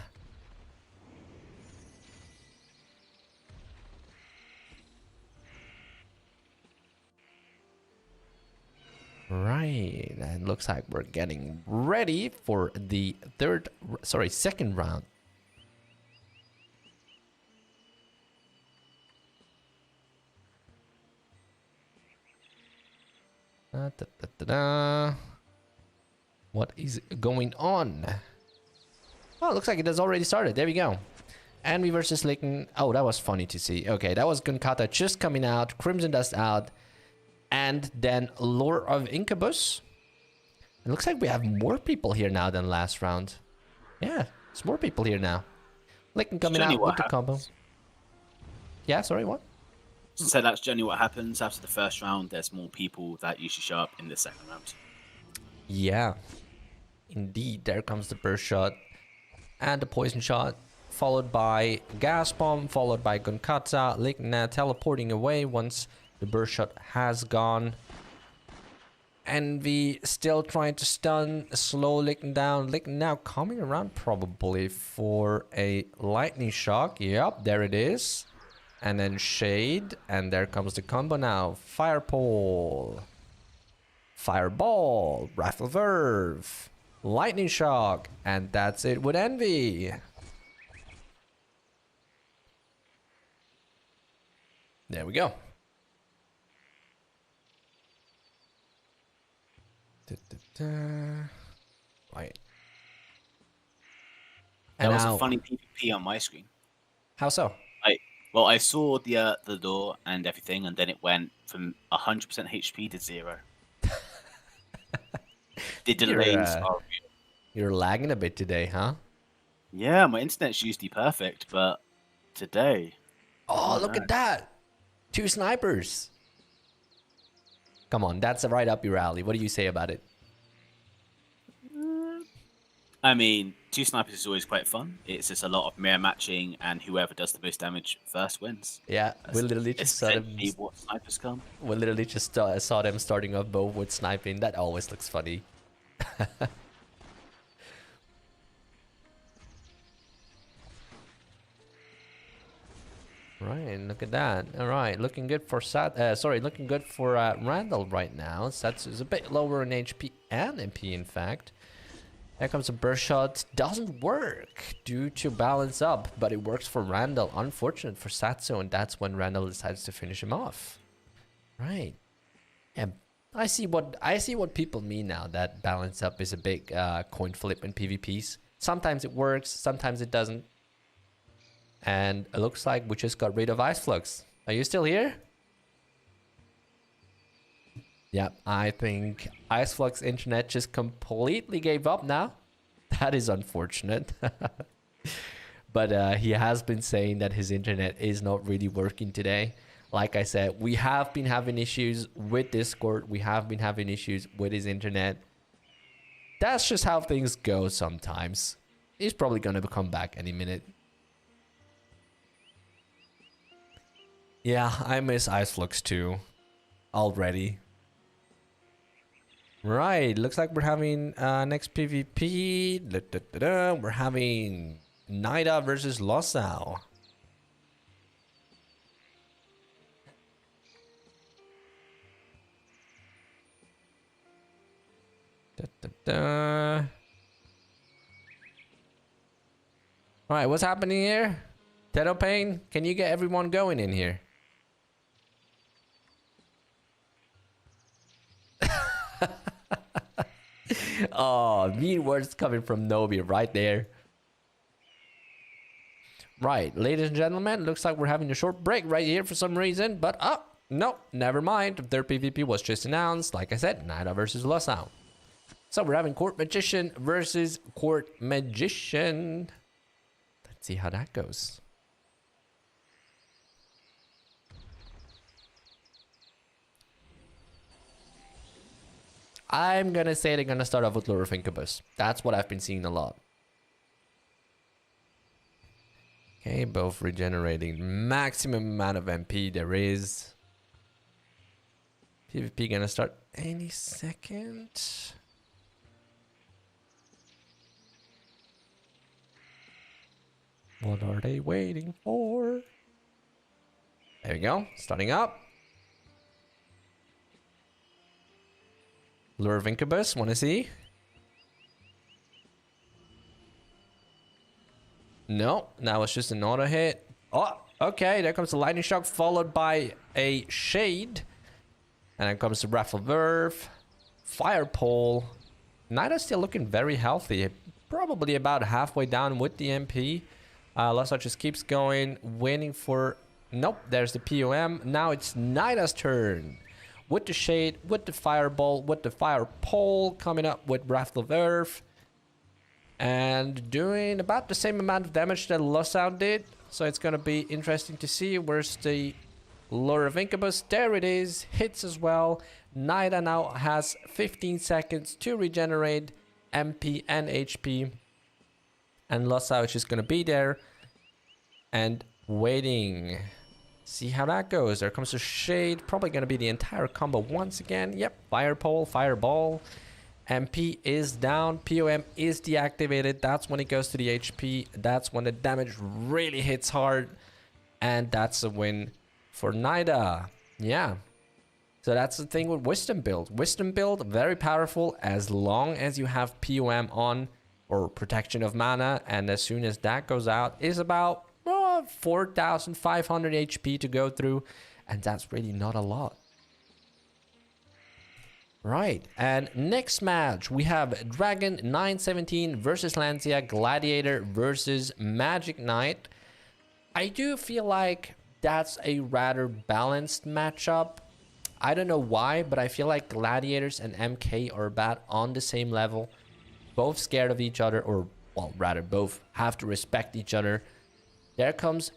Speaker 1: Right, and looks like we're getting ready for the second round. What is going on? Oh, it looks like it has already started. There we go. Envy versus Licken. Oh, that was funny to see. Okay, that was Gunkata just coming out. Crimson Dust out. And then Lore of Incubus. It looks like we have more people here now than last round. Yeah, it's more people here now. Licken coming out with the combo. Yeah, sorry, what?
Speaker 2: So that's generally what happens after the first round. There's more people that usually show up in the second round.
Speaker 1: Yeah, indeed. There comes the burst shot and the poison shot, followed by gas bomb, followed by Gunkata. Licken now teleporting away once the burst shot has gone. Envy still trying to stun, slow Licken down. Licken now coming around probably for a lightning shock. Yep, there it is. And then Shade, and there comes the combo now. Fire pole, Fireball, Rifle Verve, Lightning Shock, and that's it with Envy. There we go. Right.
Speaker 2: There was a funny PvP on my screen.
Speaker 1: How so?
Speaker 2: Well, I saw the door and everything, and then it went from 100% HP to 0. The delays are real.
Speaker 1: You're lagging a bit today, huh?
Speaker 2: Yeah, my internet's usually perfect, but today...
Speaker 1: Oh, look at that! 2 snipers! Come on, that's right up your alley. What do you say about it?
Speaker 2: I mean, 2 snipers is always quite fun. It's just a lot of mirror matching, and whoever does the most damage first wins.
Speaker 1: Yeah, we literally just saw them.
Speaker 2: Essentially what snipers come.
Speaker 1: We literally just saw them starting off both with sniping. That always looks funny. Right, look at that. All right, looking good for looking good for Randall right now. Satsu is a bit lower in HP and MP, in fact. Here comes a burst shot. Doesn't work due to balance up, but it works for Randall. Unfortunate for Satsu, and that's when Randall decides to finish him off. Right. Yeah, I see what people mean now. That balance up is a big coin flip in PvPs. Sometimes it works, sometimes it doesn't. And it looks like we just got rid of Ice Flux. Are you still here? Yeah, I think Ice Flux internet just completely gave up now. That is unfortunate. But he has been saying that his internet is not really working today. Like I said, we have been having issues with Discord. We have been having issues with his internet. That's just how things go sometimes. He's probably going to come back any minute. Yeah, I miss Ice Flux too. Already. Right, looks like we're having next PvP. We're having Nida versus Losao. Alright, what's happening here? Teto Pain, can you get everyone going in here? Oh, mean words coming from Nobi right there. Right, ladies and gentlemen, looks like we're having a short break right here for some reason, but no, never mind. Their PvP was just announced. Like I said, Nida versus Losao. So we're having Court Magician versus Court Magician. Let's see how that goes. I'm gonna say they're gonna start off with Lure of Incubus. That's what I've been seeing a lot. Okay, both regenerating maximum amount of MP there is. PvP gonna start any second. What are they waiting for? There we go, starting up. Lure of Incubus, wanna see? No, that was just an auto hit. Oh, okay, there comes the Lightning Shock followed by a Shade. And then comes the Raffle Verve, Fire Pole. Nida's still looking very healthy. Probably about halfway down with the MP. Losao just keeps going, waiting for... Nope, there's the POM. Now it's Nida's turn. With the Shade, with the Fireball, with the Fire Pole, coming up with Raffle Verve. And doing about the same amount of damage that Losao did. So it's going to be interesting to see where's the Lure of Incubus. There it is. Hits as well. Nida now has 15 seconds to regenerate MP and HP. And Losao is just going to be there and waiting. See how that goes. There comes a Shade. Probably going to be the entire combo once again. Yep. Fire Pole, Fireball. MP is down. POM is deactivated. That's when it goes to the HP. That's when the damage really hits hard. And that's a win for Nida. Yeah. So that's the thing with Wisdom build. Wisdom build, very powerful as long as you have POM on or Protection of Mana. And as soon as that goes out, is about 4,500 HP to go through. And that's really not a lot. Right, and next match we have Dragon 917 versus Lancia, Gladiator versus Magic Knight. I do feel like that's a rather balanced matchup. I don't know why, but I feel like Gladiators and MK are about on the same level. Both scared of each other, or well, rather both have to respect each other. There comes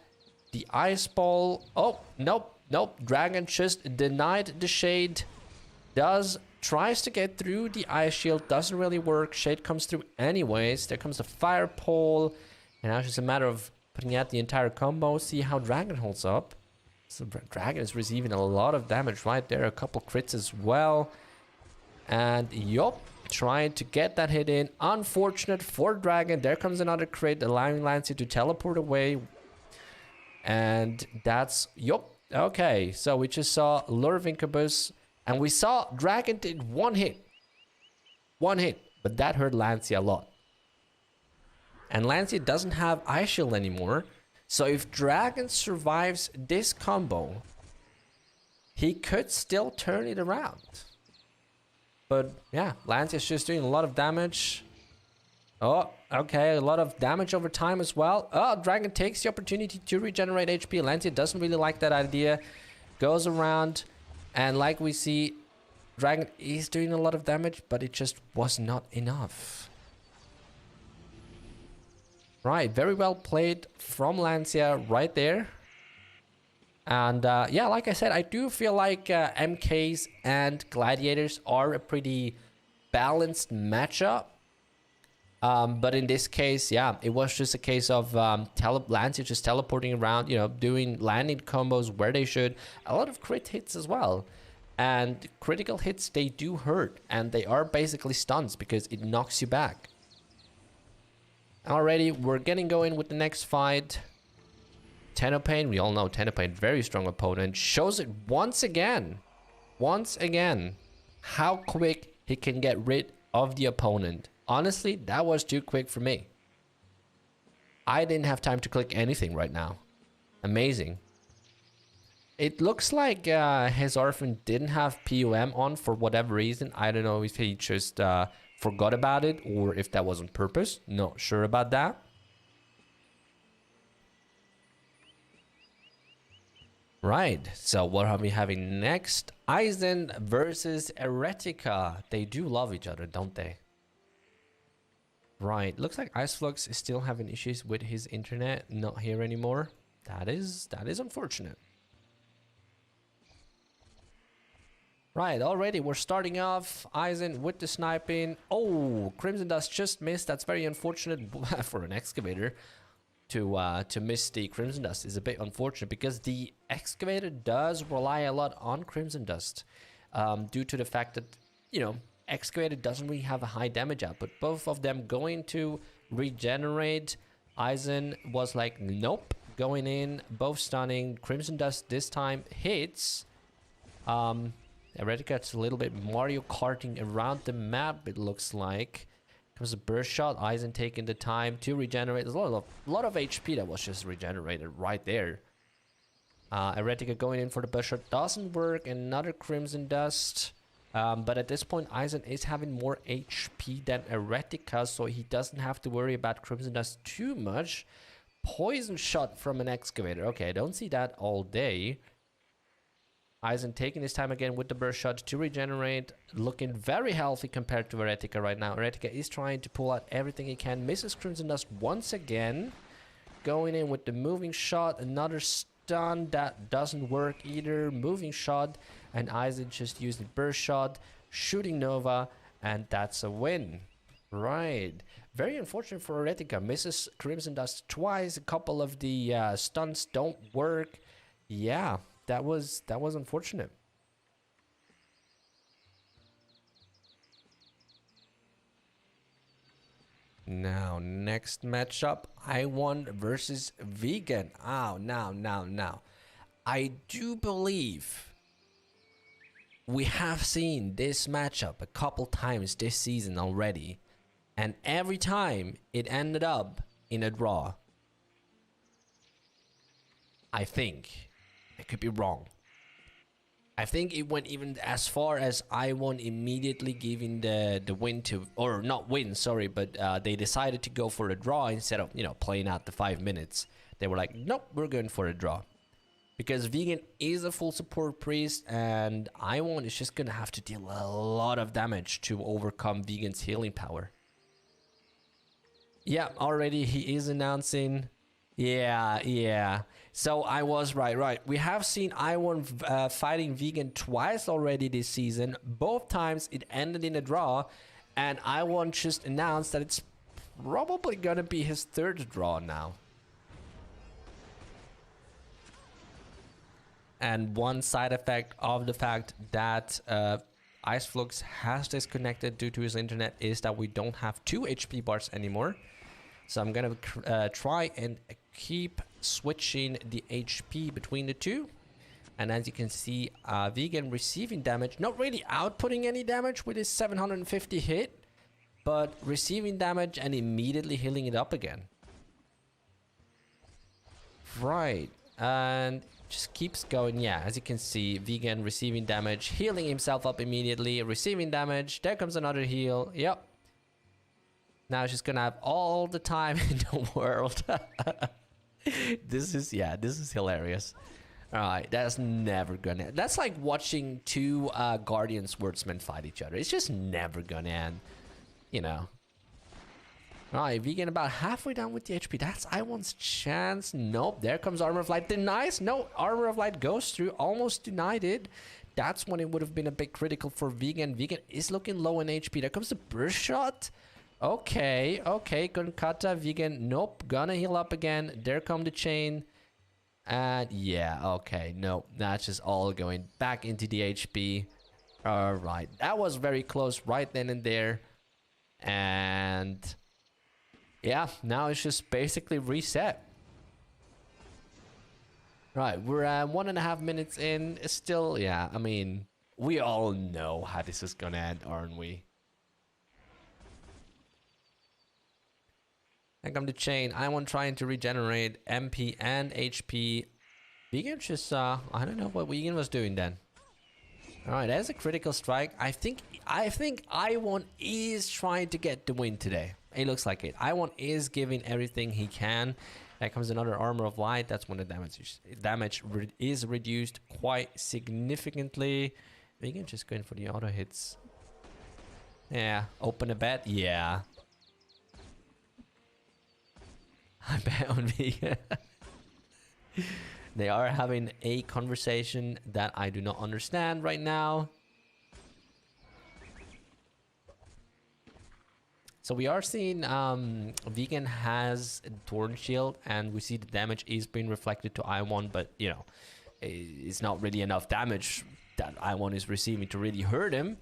Speaker 1: the Ice Ball. Oh, nope. Dragon just denied the Shade. tries to get through the ice shield, doesn't really work. Shade comes through anyways. There comes the fire pole, and now it's just a matter of putting out the entire combo. See how Dragon holds up. So Dragon is receiving a lot of damage right there, a couple crits as well, and yup, trying to get that hit in. Unfortunate for Dragon. There comes another crit, allowing Lancia to teleport away, and that's yup. Okay, so we just saw Lure of Incubus. And we saw Dragon did one hit, but that hurt Lancia a lot. And Lancia doesn't have Ice Shield anymore, so if Dragon survives this combo, he could still turn it around. But yeah, Lancia's just doing a lot of damage. Oh, okay, a lot of damage over time as well. Oh, Dragon takes the opportunity to regenerate HP. Lancia doesn't really like that idea. Goes around. And like we see, Dragon is doing a lot of damage, but it just was not enough. Right, very well played from Lancia right there. And yeah, like I said, I do feel like MKs and Gladiators are a pretty balanced matchup. But in this case, yeah, it was just a case of Lancia just teleporting around, you know, doing landing combos where they should. A lot of crit hits as well. And critical hits, they do hurt. And they are basically stuns because it knocks you back. Alrighty, we're getting going with the next fight. Tennopain, we all know Tennopain, very strong opponent. Shows it once again. Once again. How quick he can get rid of the opponent. Honestly, that was too quick for me. I didn't have time to click anything right now. Amazing. It looks like his orphan didn't have POM on for whatever reason. I don't know if he just forgot about it or if that was on purpose. Not sure about that. Right, so what are we having next? Eisend versus Eretica. They do love each other, don't they? Right, looks like Iceflux is still having issues with his internet, not here anymore. That is unfortunate. Right, already we're starting off. Eisend with the sniping. Oh, Crimson Dust just missed. That's very unfortunate for an excavator. To miss the Crimson Dust is a bit unfortunate because the excavator does rely a lot on Crimson Dust due to the fact that, you know, excavator doesn't really have a high damage output. Both of them going to regenerate. Eisend was like, nope, going in, both stunning. Crimson Dust this time hits. Eretica a little bit Mario Karting around the map, it looks like. Comes a burst shot. Eisend taking the time to regenerate. There's a lot of HP that was just regenerated right there. Eretica going in for the burst shot doesn't work. Another Crimson Dust. But at this point, Eisend is having more HP than Eretica, so he doesn't have to worry about Crimson Dust too much. Poison shot from an excavator. Okay, I don't see that all day. Eisend taking his time again with the burst shot to regenerate. Looking very healthy compared to Eretica right now. Eretica is trying to pull out everything he can. Misses Crimson Dust once again. Going in with the moving shot. Another stun that doesn't work either. Moving shot. And Eisend just used the burst shot. Shooting Nova. And that's a win. Right. Very unfortunate for Eretica. Misses Crimson Dust twice. A couple of the stunts don't work. Yeah. That was unfortunate. Now, next matchup, Iwan versus Vegan. Oh, now. I do believe we have seen this matchup a couple times this season already. And every time it ended up in a draw. I think. I could be wrong. I think it went even as far as Iwan immediately giving the win to, or not win, sorry, but they decided to go for a draw instead of, you know, playing out the 5 minutes. They were like, nope, we're going for a draw. Because Vegan is a full support priest and Iwan is just going to have to deal a lot of damage to overcome Vegan's healing power. Yeah, already he is announcing Yeah, yeah. So I was right. We have seen Iwan fighting Vegan twice already this season. Both times it ended in a draw, and Iwan just announced that it's probably gonna be his third draw now. And one side effect of the fact that Iceflux has disconnected due to his internet is that we don't have 2 HP bars anymore. So I'm gonna try and keep switching the HP between the two. And as you can see, Vegan receiving damage, not really outputting any damage with his 750 hit, but receiving damage and immediately healing it up again. Right, and just keeps going. Yeah, as you can see, Vegan receiving damage, healing himself up immediately, receiving damage. There comes another heal. Yep. Now she's gonna have all the time in the world. This is hilarious. Alright, that's never gonna... That's like watching two Guardian swordsmen fight each other. It's just never gonna end, you know. Alright, Vegan about halfway down with the HP. That's Iwan's chance. Nope, there comes Armor of Light. Denies. No, Armor of Light goes through. Almost denied it. That's when it would have been a bit critical for Vegan. Vegan is looking low in HP. There comes the burst shot. Okay, Gonkata, Vegan, nope, gonna heal up again. There come the chain. And yeah, okay, nope, that's just all going back into the HP. Alright, that was very close right then and there. And yeah, now it's just basically reset. Right, we're 1.5 minutes in. It's still, yeah, I mean, we all know how this is gonna end, aren't we? I come to chain. Iwan trying to regenerate MP and HP. Vegan just, I don't know what Vegan was doing then. Alright, that's a critical strike. I think Iwan is trying to get the win today. It looks like it. Iwan is giving everything he can. There comes another Armor of Light. That's when the damage is reduced quite significantly. Vegan just going for the auto hits. Yeah, open a bet. Yeah. I bet on Vegan. They are having a conversation that I do not understand right now. So we are seeing Vegan has a Thorn Shield, and we see the damage is being reflected to Iwan, but you know, it's not really enough damage that Iwan is receiving to really hurt him.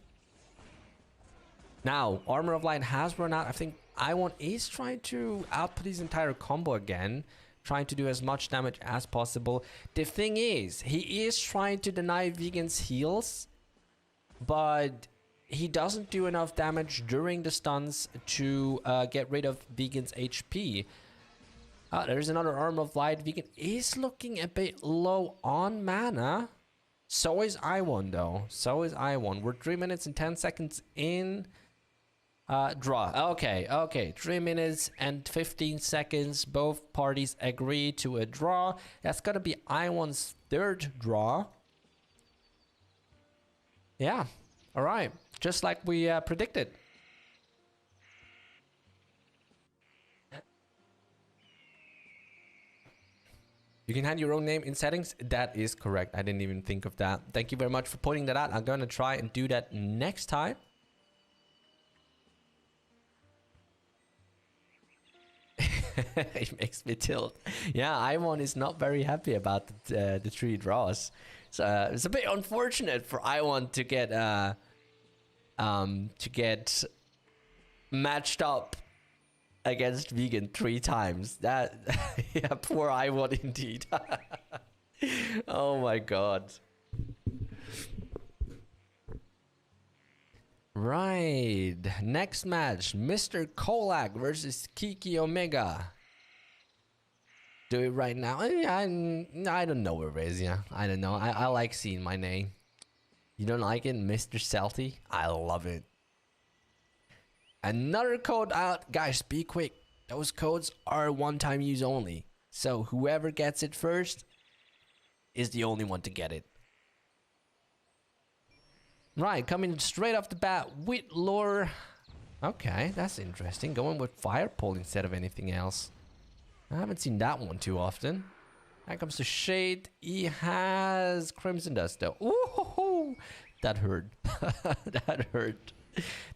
Speaker 1: Now, Armor of Light has run out. I think Iwan is trying to output his entire combo again, trying to do as much damage as possible. The thing is, he is trying to deny Vegan's heals, but he doesn't do enough damage during the stuns to get rid of Vegan's HP. There's another Armor of Light. Vegan is looking a bit low on mana. So is Iwan, though. So is Iwan. We're 3 minutes and 10 seconds in. Draw. Okay. 3 minutes and 15 seconds. Both parties agree to a draw. That's gonna be Iwan's third draw. Yeah. All right. Just like we predicted. You can add your own name in settings. That is correct. I didn't even think of that. Thank you very much for pointing that out. I'm gonna try and do that next time. It makes me tilt. Yeah, Iwan is not very happy about the 3 draws. So it's a bit unfortunate for Iwan to get matched up against Vegan 3 times. That yeah, poor Iwan indeed. Oh my god. Right, next match, Mr. Kolak versus Kiki Omega. Do it right now. I don't know where it is, yeah. I don't know. I like seeing my name. You don't like it, Mr. Salty? I love it. Another code out. Guys, be quick. Those codes are one-time use only. So whoever gets it first is the only one to get it. Right, coming straight off the bat with lore. Okay, that's interesting. Going with fire pole instead of anything else. I haven't seen that one too often. Here comes the Shade. He has Crimson Dust though. Ooh, that hurt. That hurt.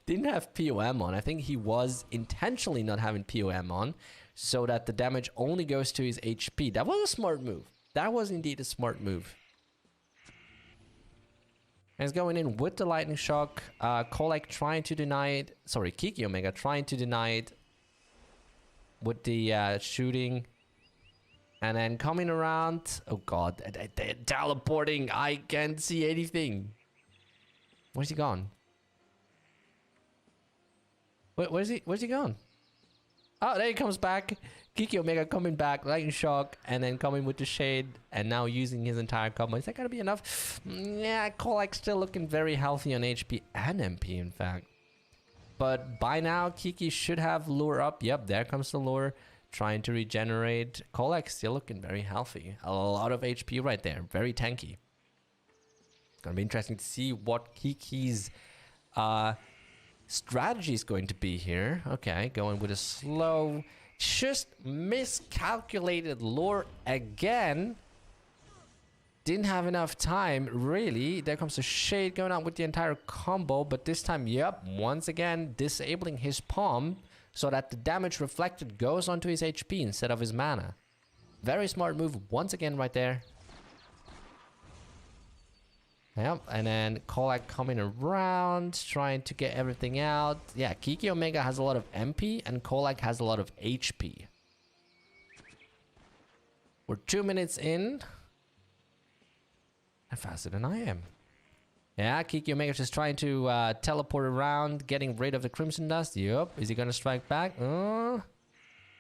Speaker 1: Didn't have POM on. I think he was intentionally not having POM on so that the damage only goes to his HP. That was a smart move. That was indeed a smart move. And he's going in with the Lightning Shock. Kolek trying to deny it. Sorry, Kiki Omega trying to deny it with the shooting. And then coming around. Oh god, they're teleporting. I can't see anything. Where's he gone? Where's he gone? Oh, there he comes back. Kiki Omega coming back, Lightning Shock, and then coming with the Shade, and now using his entire combo. Is that gonna be enough? Yeah, Kolek still looking very healthy on HP and MP, in fact. But by now, Kiki should have lure up. Yep, there comes the lure. Trying to regenerate. Kolek still looking very healthy. A lot of HP right there. Very tanky. It's gonna be interesting to see what Kiki's strategy is going to be here. Okay, going with a slow, just miscalculated lure again. Didn't have enough time, really. There comes the Shade going out with the entire combo, but this time, yep, once again, disabling his palm so that the damage reflected goes onto his HP instead of his mana. Very smart move once again right there. Yep, and then Kolek coming around, trying to get everything out. Yeah, Kiki Omega has a lot of MP, and Kolek has a lot of HP. We're 2 minutes in. And faster than I am. Yeah, Kiki Omega just trying to teleport around, getting rid of the Crimson Dust. Yup, is he gonna strike back?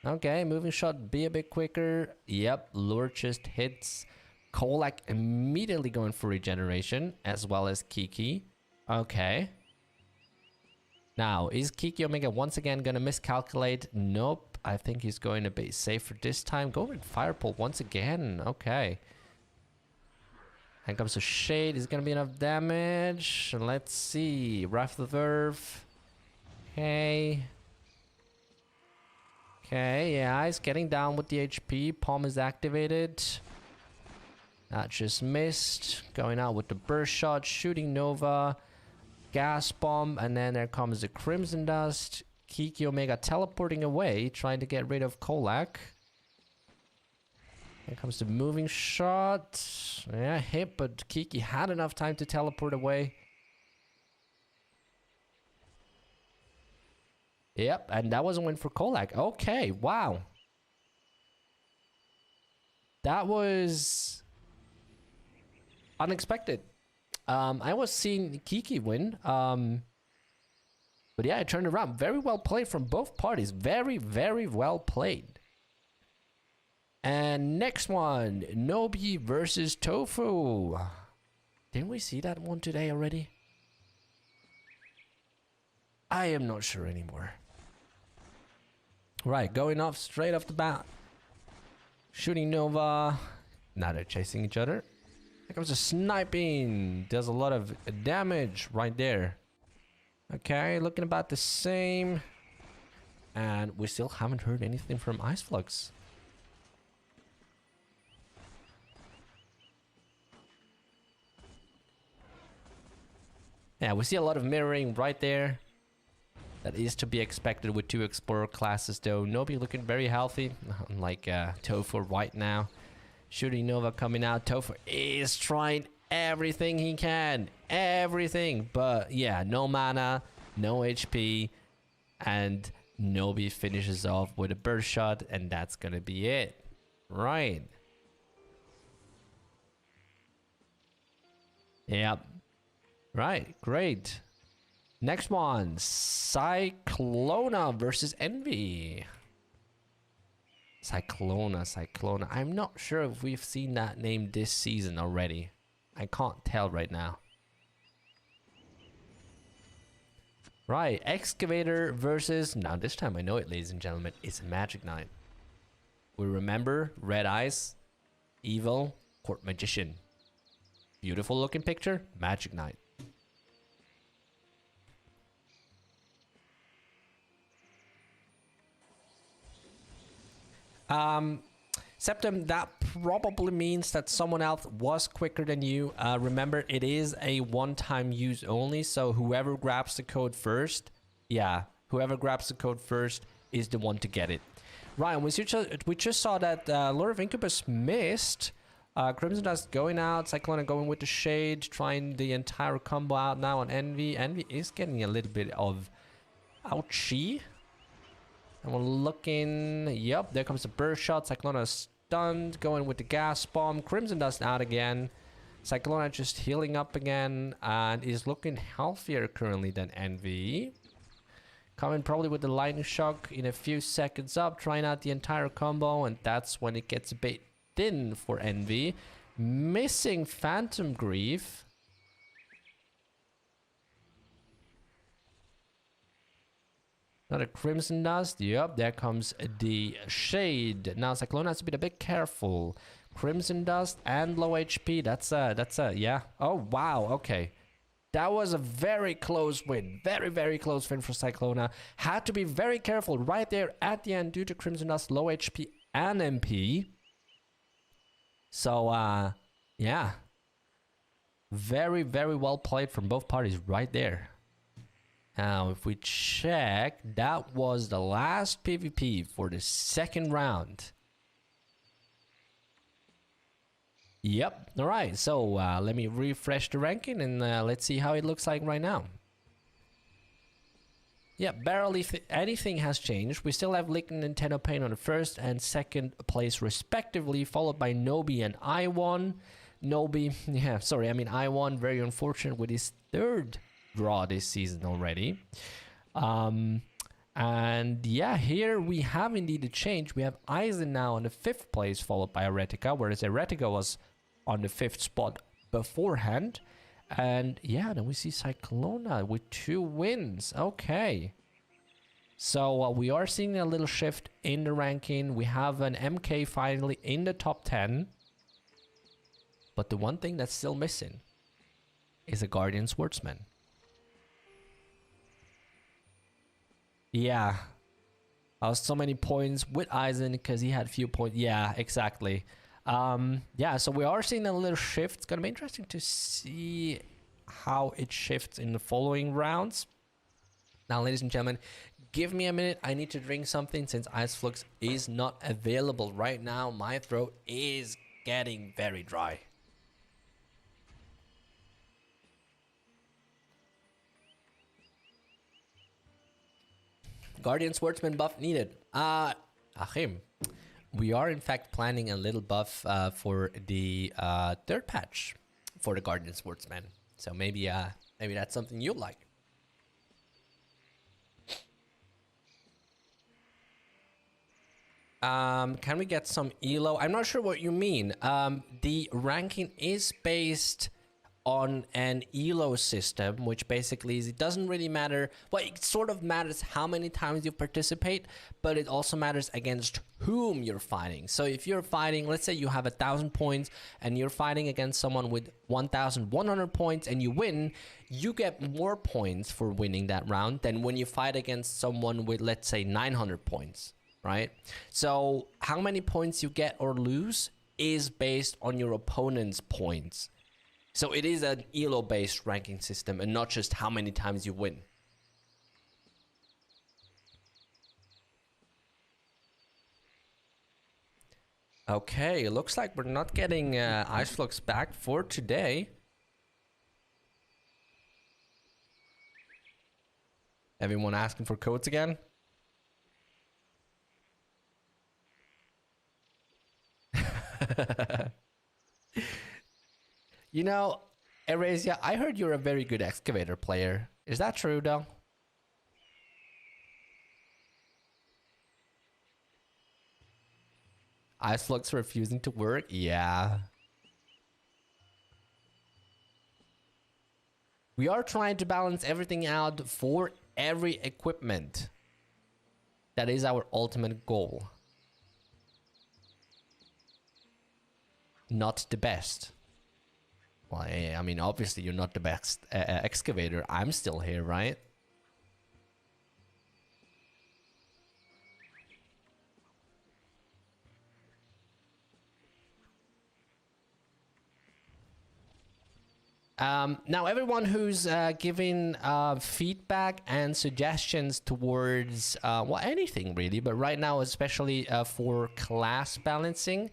Speaker 1: Okay, moving shot, be a bit quicker. Yep, lure just hits. Kolek immediately going for regeneration, as well as Kiki. Okay. Now, is Kiki Omega once again gonna miscalculate? Nope. I think he's going to be safer this time. Go with Fire Pole once again. Okay. And comes the Shade. Is gonna be enough damage? Let's see. Wrath of the Verve. Okay. Okay, yeah, he's getting down with the HP. Palm is activated. That just missed. Going out with the burst shot, shooting Nova, gas bomb, and then there comes the Crimson Dust. Kiki Omega teleporting away, trying to get rid of Kolek. Here comes the moving shot. Yeah, hit, but Kiki had enough time to teleport away. Yep, and that was a win for Kolek. Okay, wow. That was unexpected. I was seeing Kiki win. But yeah, it turned around. Very well played from both parties. Very, very well played. And next one, Nobi versus Tofu. Didn't we see that one today already? I am not sure anymore. Right, going off straight off the bat. Shooting Nova. Now they're chasing each other. Here comes the sniping. Does a lot of damage right there. Okay, looking about the same. And we still haven't heard anything from Ice Flux. Yeah, we see a lot of mirroring right there. That is to be expected with two Explorer classes though. Nobi looking very healthy, unlike Tofu right now. Shooting Nova coming out. Tofu is trying everything he can. Everything. But yeah, no mana, no HP. And Nobi finishes off with a burst shot. And that's going to be it. Right. Yep. Right. Great. Next one. Cyclona versus Envy. Cyclona. I'm not sure if we've seen that name this season already. I can't tell right now. Right, Excavator versus... Now this time I know it, ladies and gentlemen. It's a Magic Knight. We remember Red Eyes, Evil, Court Magician. Beautiful looking picture, Magic Knight. Septum, that probably means that someone else was quicker than you. Remember, it is a one-time use only, so whoever grabs the code first, whoever grabs the code first is the one to get it. Ryan, we just saw that Lord of Incubus missed. Crimson Dust going out, Cyclona going with the Shade, trying the entire combo out now on Envy. Envy is getting a little bit of ouchie. And we're looking, yep, there comes the burst shot. Cyclona stunned, going with the gas bomb. Crimson Dust out again. Cyclona just healing up again and is looking healthier currently than Envy. Coming probably with the lightning shock in a few seconds up, trying out the entire combo, and that's when it gets a bit thin for Envy. Missing Phantom Grief. Another Crimson Dust. Yep, there comes the Shade. Now Cyclona has to be a bit careful. Crimson Dust and low HP. That's a, yeah. Oh, wow, okay. That was a very close win. Very, very close win for Cyclona. Had to be very careful right there at the end due to Crimson Dust, low HP and MP. So, yeah. Very, very well played from both parties right there. Now, if we check, that was the last PvP for the second round. Yep, alright, so let me refresh the ranking and let's see how it looks like right now. Yeah, barely anything has changed. We still have Lichen and Nintendo Pain on the first and second place respectively, followed by Nobi and Iwan. Iwan, very unfortunate with his third draw this season already. And yeah, here we have indeed a change. We have Eisend now on the 5th place, followed by Eretica, whereas Eretica was on the 5th spot beforehand. And yeah, then we see Cyclona with 2 wins. Okay. So we are seeing a little shift in the ranking. We have an MK finally in the top 10. But the one thing that's still missing is a Guardian Swordsman. Yeah. So many points with Eisend because he had few points. Yeah, exactly. Yeah, so we are seeing a little shift. It's going to be interesting to see how it shifts in the following rounds. Now, ladies and gentlemen, give me a minute. I need to drink something since Ice Flux is not available right now. My throat is getting very dry. Guardian Swordsman buff needed. Achim, we are in fact planning a little buff for the third patch for the Guardian Swordsman. So maybe that's something you'll like. Can we get some elo? I'm not sure what you mean. The ranking is based on an elo system, which basically is, it doesn't really matter. Well, it sort of matters how many times you participate, but it also matters against whom you're fighting. So if you're fighting, let's say you have 1,000 points and you're fighting against someone with 1,100 points and you win, you get more points for winning that round than when you fight against someone with, let's say, 900 points, right? So how many points you get or lose is based on your opponent's points. So it is an elo-based ranking system and not just how many times you win. Okay, it looks like we're not getting Ice Flux back for today. Everyone asking for codes again? You know, Eretica, I heard you're a very good excavator player. Is that true, though? Ice Flux refusing to work? Yeah. We are trying to balance everything out for every equipment. That is our ultimate goal. Not the best. Well, I mean, obviously you're not the best excavator. I'm still here, right? Now, everyone who's giving feedback and suggestions towards, well, anything really, but right now, especially for class balancing,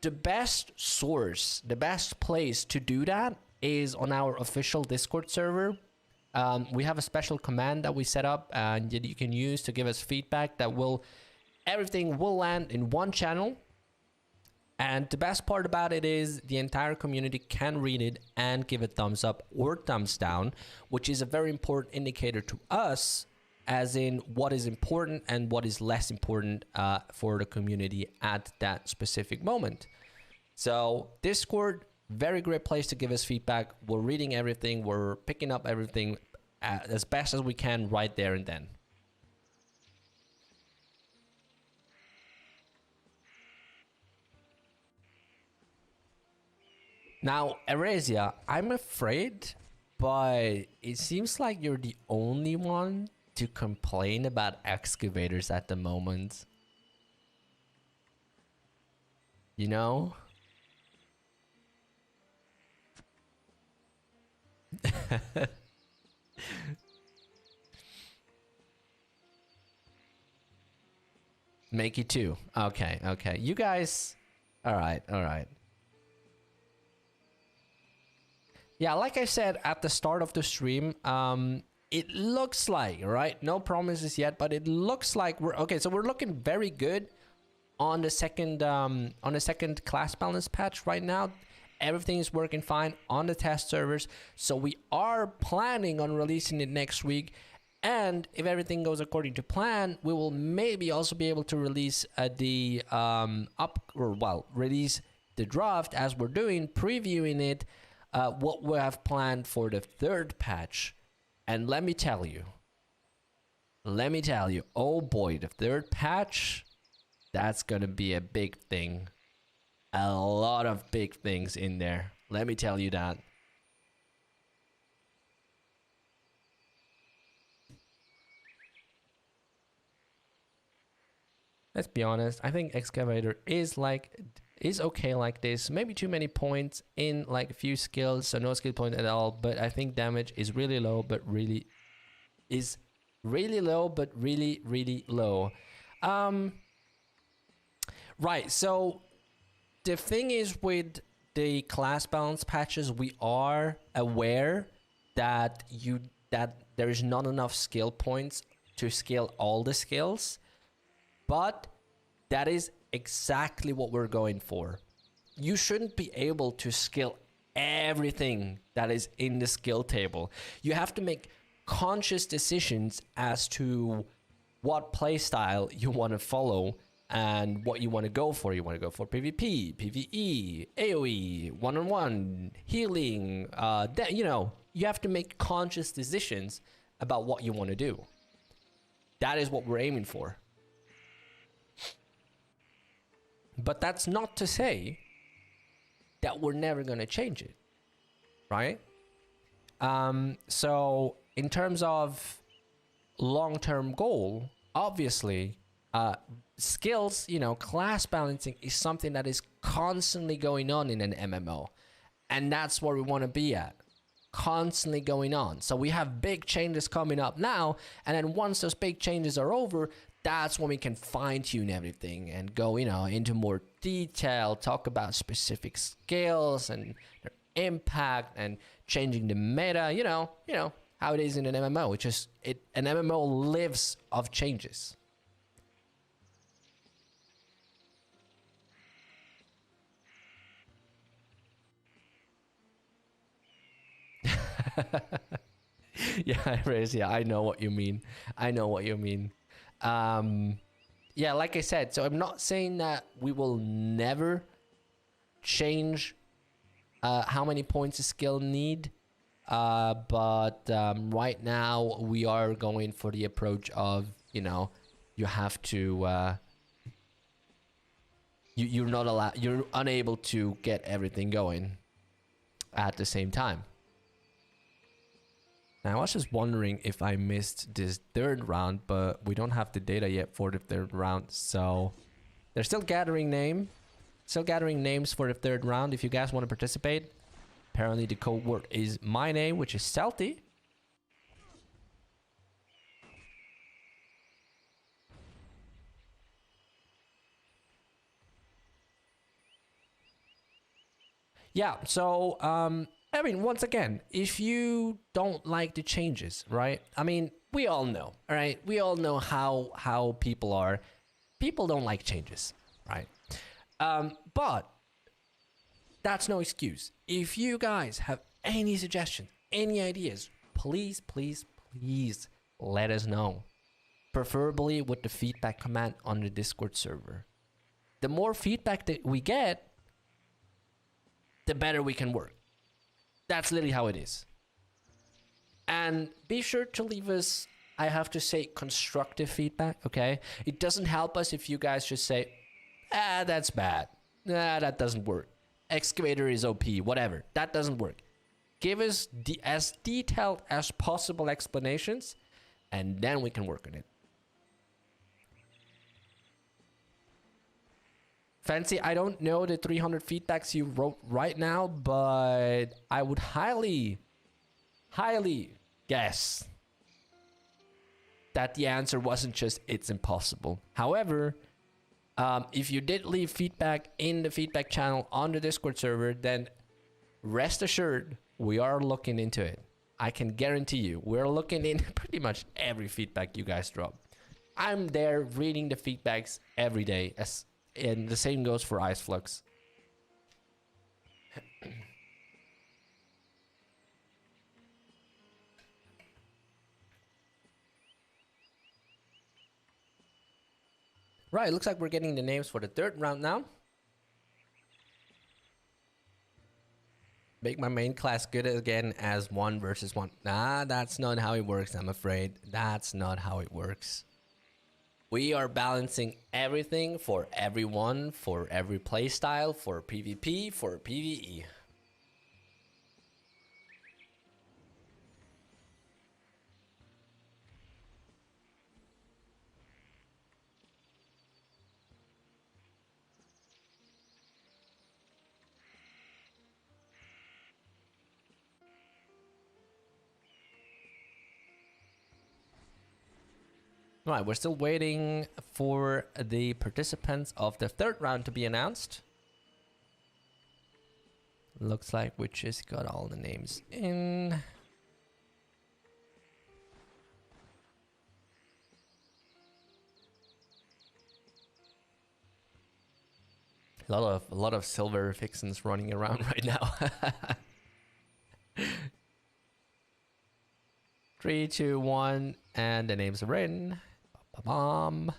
Speaker 1: the best source, the best place to do that is on our official Discord server. We have a special command that we set up and that you can use to give us feedback that everything will land in one channel. And the best part about it is the entire community can read it and give a thumbs up or thumbs down, which is a very important indicator to us, as in what is important and what is less important for the community at that specific moment. So Discord, very great place to give us feedback. We're reading everything. We're picking up everything as best as we can right there and then. Now, Eretica, I'm afraid, but it seems like you're the only one to complain about excavators at the moment. You know? Make you too. Okay, okay. You guys... Alright, alright. Yeah, like I said at the start of the stream, it looks like, right? No promises yet, but it looks like we're... Okay, so we're looking very good on the second class balance patch right now. Everything is working fine on the test servers, so we are planning on releasing it next week. And if everything goes according to plan, we will maybe also be able to release release the draft as we're doing, previewing it, what we have planned for the third patch. And let me tell you, oh boy, the third patch, that's gonna be a big thing. A lot of big things in there. Let me tell you that. Let's be honest, I think Excavator is okay like this. Maybe too many points in like a few skills, so no skill point at all, but I think damage is really low, but really low. Right, so the thing is with the class balance patches, we are aware that there is not enough skill points to scale all the skills, but that is exactly what we're going for. You shouldn't be able to skill everything that is in the skill table. You have to make conscious decisions as to what playstyle you want to follow and what you want to go for. You want to go for PvP, PvE, AoE, one-on-one, healing. You have to make conscious decisions about what you want to do. That is what we're aiming for. But that's not to say that we're never going to change it, right? So in terms of long-term goal, obviously, skills, class balancing is something that is constantly going on in an MMO. And that's where we want to be at. Constantly going on. So we have big changes coming up now, and then once those big changes are over, that's when we can fine-tune everything and go, into more detail, talk about specific skills and their impact and changing the meta, how it is in an MMO, which is an MMO lives of changes. Yeah, Reyes, yeah, I know what you mean. Yeah, like I said, so I'm not saying that we will never change how many points a skill need, but right now we are going for the approach of, you have to, you're unable to get everything going at the same time. Now, I was just wondering if I missed this third round, but we don't have the data yet for the third round, so they're still gathering names for the third round. If you guys want to participate, Apparently the code word is my name, which is stealthy. Yeah, so, I mean, once again, if you don't like the changes, right? I mean, we all know, all right? We all know how people are. People don't like changes, right? But that's no excuse. If you guys have any suggestions, any ideas, please, please, please let us know. Preferably with the feedback command on the Discord server. The more feedback that we get, the better we can work. That's literally how it is. And be sure to leave us, I have to say, constructive feedback, okay? It doesn't help us if you guys just say, that's bad. That doesn't work. Excavator is OP, whatever. That doesn't work. Give us as detailed as possible explanations, and then we can work on it. Fancy, I don't know the 300 feedbacks you wrote right now, but I would highly guess that the answer wasn't just it's impossible. However, if you did leave feedback in the feedback channel on the Discord server, then rest assured we are looking into it. I can guarantee you we're looking in pretty much every feedback you guys drop. I'm there reading the feedbacks every day, and the same goes for Ice Flux. Right, looks like we're getting the names for the third round now. Make my main class good again as 1 versus 1. Nah, that's not how it works, I'm afraid. That's not how it works. We are balancing everything for everyone, for every playstyle, for PvP, for PvE. Right, we're still waiting for the participants of the third round to be announced. Looks like we just got all the names in. A lot of silver fixins running around right now. 3, 2, 1, and the names are in. Ba-ba-bam.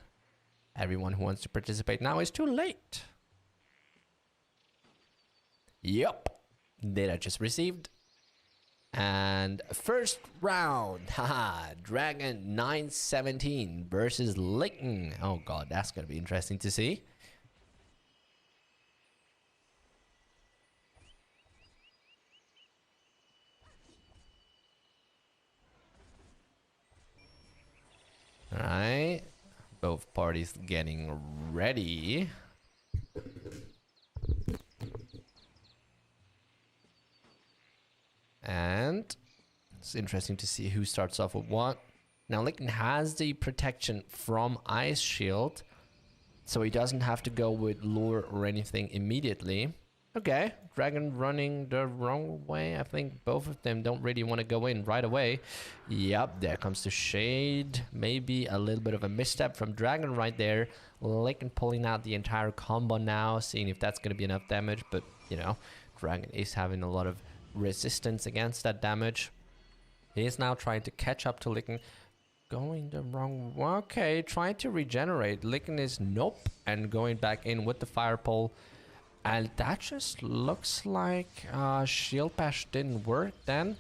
Speaker 1: Everyone who wants to participate now is too late. Yup. Data just received. And first round. Haha. Dragon 917 versus Licton. Oh god, that's gonna be interesting to see. Alright, both parties getting ready. And it's interesting to see who starts off with what. Now, Licton has the protection from Ice Shield, so he doesn't have to go with Lure or anything immediately. Okay, Dragon running the wrong way. I think both of them don't really want to go in right away. Yep, there comes the Shade. Maybe a little bit of a misstep from Dragon right there. Licton pulling out the entire combo now, seeing if that's going to be enough damage. But, you know, Dragon is having a lot of resistance against that damage. He is now trying to catch up to Licton. Going the wrong way. Okay, trying to regenerate. Licton is nope. And going back in with the Fire Pole. And that just looks like Shield Bash didn't work then.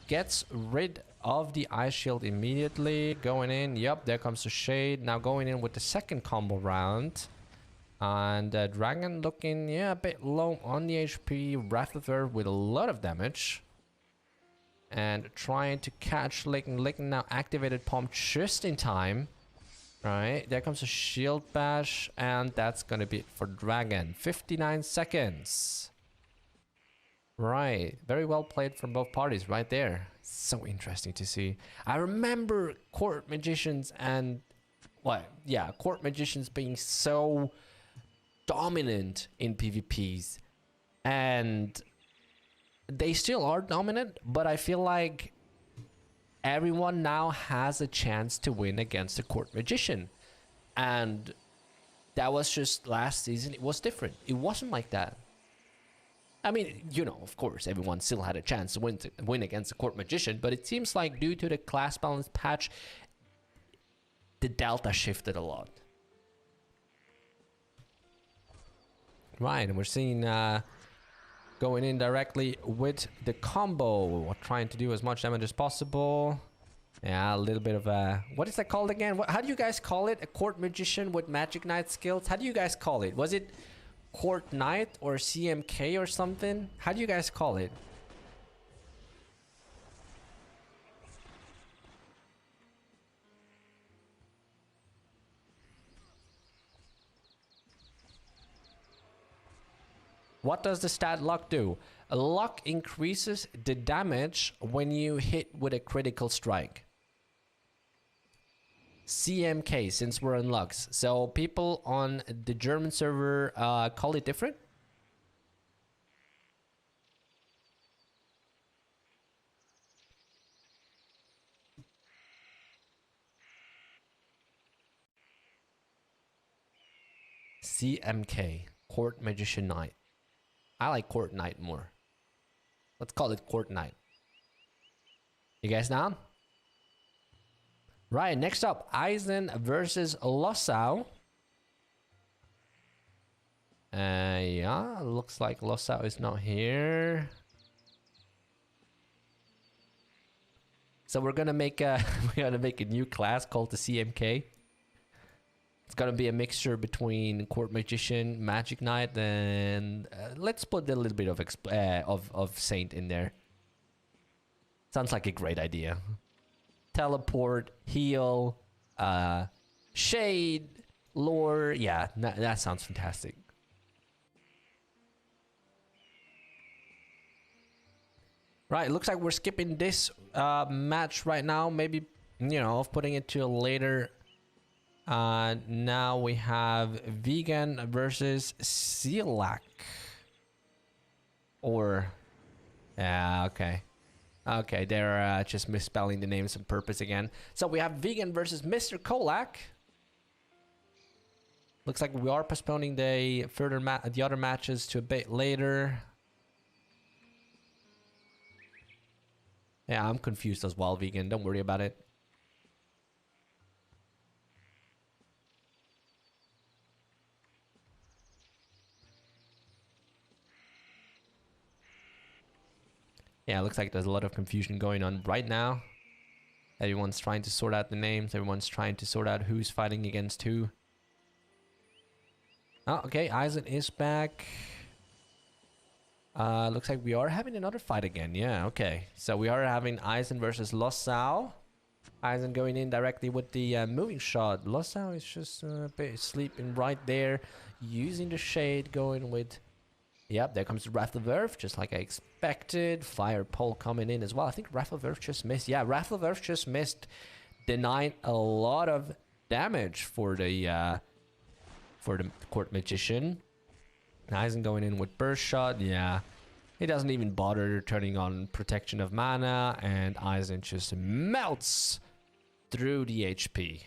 Speaker 1: Gets rid of the Ice Shield immediately. Going in. Yep, there comes the Shade. Now going in with the second combo round. And Dragon looking, yeah, a bit low on the HP. Wrath of Earth with a lot of damage. And trying to catch Licton. Licton now activated Pump just in time. Right, there comes a Shield Bash, and that's gonna be it for Dragon. 59 seconds. Right. Very well played from both parties right there. So interesting to see. I remember court magicians and what? Yeah, court magicians being so dominant in PvPs. And they still are dominant, but I feel like everyone now has a chance to win against a court magician. And that was just last season. It was different. It wasn't like that. I mean, you know, of course, everyone still had a chance to win against a court magician, but it seems like due to the class balance patch, the delta shifted a lot. Right, and we're seeing going in directly with the combo, trying to do as much damage as possible. Yeah, a little bit of a... What is that called again? How do you guys call it? A court magician with magic knight skills? How do you guys call it? Was it court knight or CMK or something? How do you guys call it? What does the stat luck do? A luck increases the damage when you hit with a critical strike. CMK, since we're in Lux. So people on the German server call it different? CMK, Court Magician Knight. I like Court Knight more. Let's call it Court Knight. You guys down? Right, next up, Eisend versus Losau. Yeah, looks like Losau is not here. So we're gonna make a new class called the CMK. It's gonna be a mixture between Court Magician, Magic Knight, and let's put a little bit of Saint in there. Sounds like a great idea. Teleport, heal, shade, lore. Yeah, that sounds fantastic. Right, looks like we're skipping this match right now. Maybe, you know, putting it to a later. Now we have Vegan versus Silak. Or, yeah, okay. Okay, they're just misspelling the names on purpose again. So we have Vegan versus Mr. Kolak. Looks like we are postponing the other matches to a bit later. Yeah, I'm confused as well, Vegan. Don't worry about it. Yeah, it looks like there's a lot of confusion going on right now. Everyone's trying to sort out the names. Everyone's trying to sort out who's fighting against who. Oh, okay. Eisend is back. Looks like we are having another fight again. Yeah, okay. So we are having Eisend versus Losau. Eisend going in directly with the moving shot. Losau is just a bit sleeping right there. Using the shade, going with... Yep, there comes the Wrath of Earth, just like I expected. Fire pole coming in as well. I think Wrath of Earth just missed. Yeah, Wrath of Earth just missed, denying a lot of damage for the Court Magician. Eisend going in with Burst Shot. Yeah, he doesn't even bother turning on Protection of Mana, and Eisend just melts through the HP.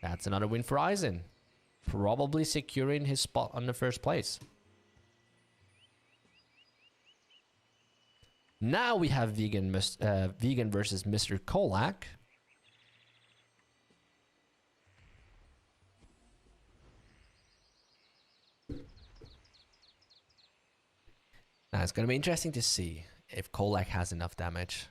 Speaker 1: That's another win for Eisend. Probably securing his spot on the first place. Now we have Vegan versus Mr. Kolak. Now it's going to be interesting to see if Kolak has enough damage.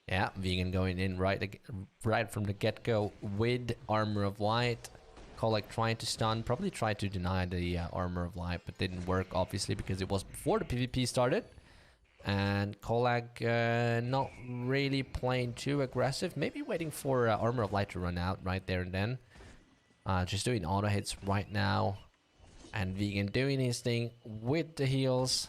Speaker 1: Yeah, Vegan going in right from the get-go with Armor of Light. Kolak trying to stun, probably tried to deny the Armor of Light, but didn't work, obviously, because it was before the PvP started. And Kolak like not really playing too aggressive. Maybe waiting for Armor of Light to run out right there and then. Just doing auto hits right now. And Vegan doing his thing with the heals.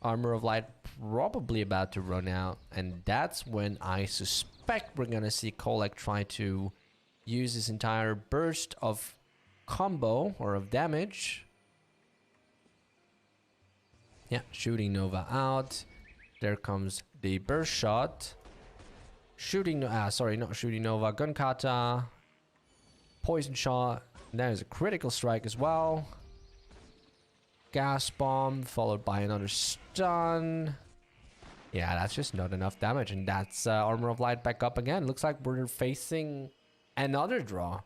Speaker 1: Armor of Light probably about to run out. And that's when I suspect we're going to see Kolek try to use his entire burst of combo or of damage. Yeah, shooting Nova out. There comes the burst shot. Shooting, sorry, not shooting Nova. Gun kata. Poison shot. There's a critical strike as well. Gas bomb followed by another stun. Yeah, that's just not enough damage, and that's Armor of Light back up again. Looks like we're facing another draw.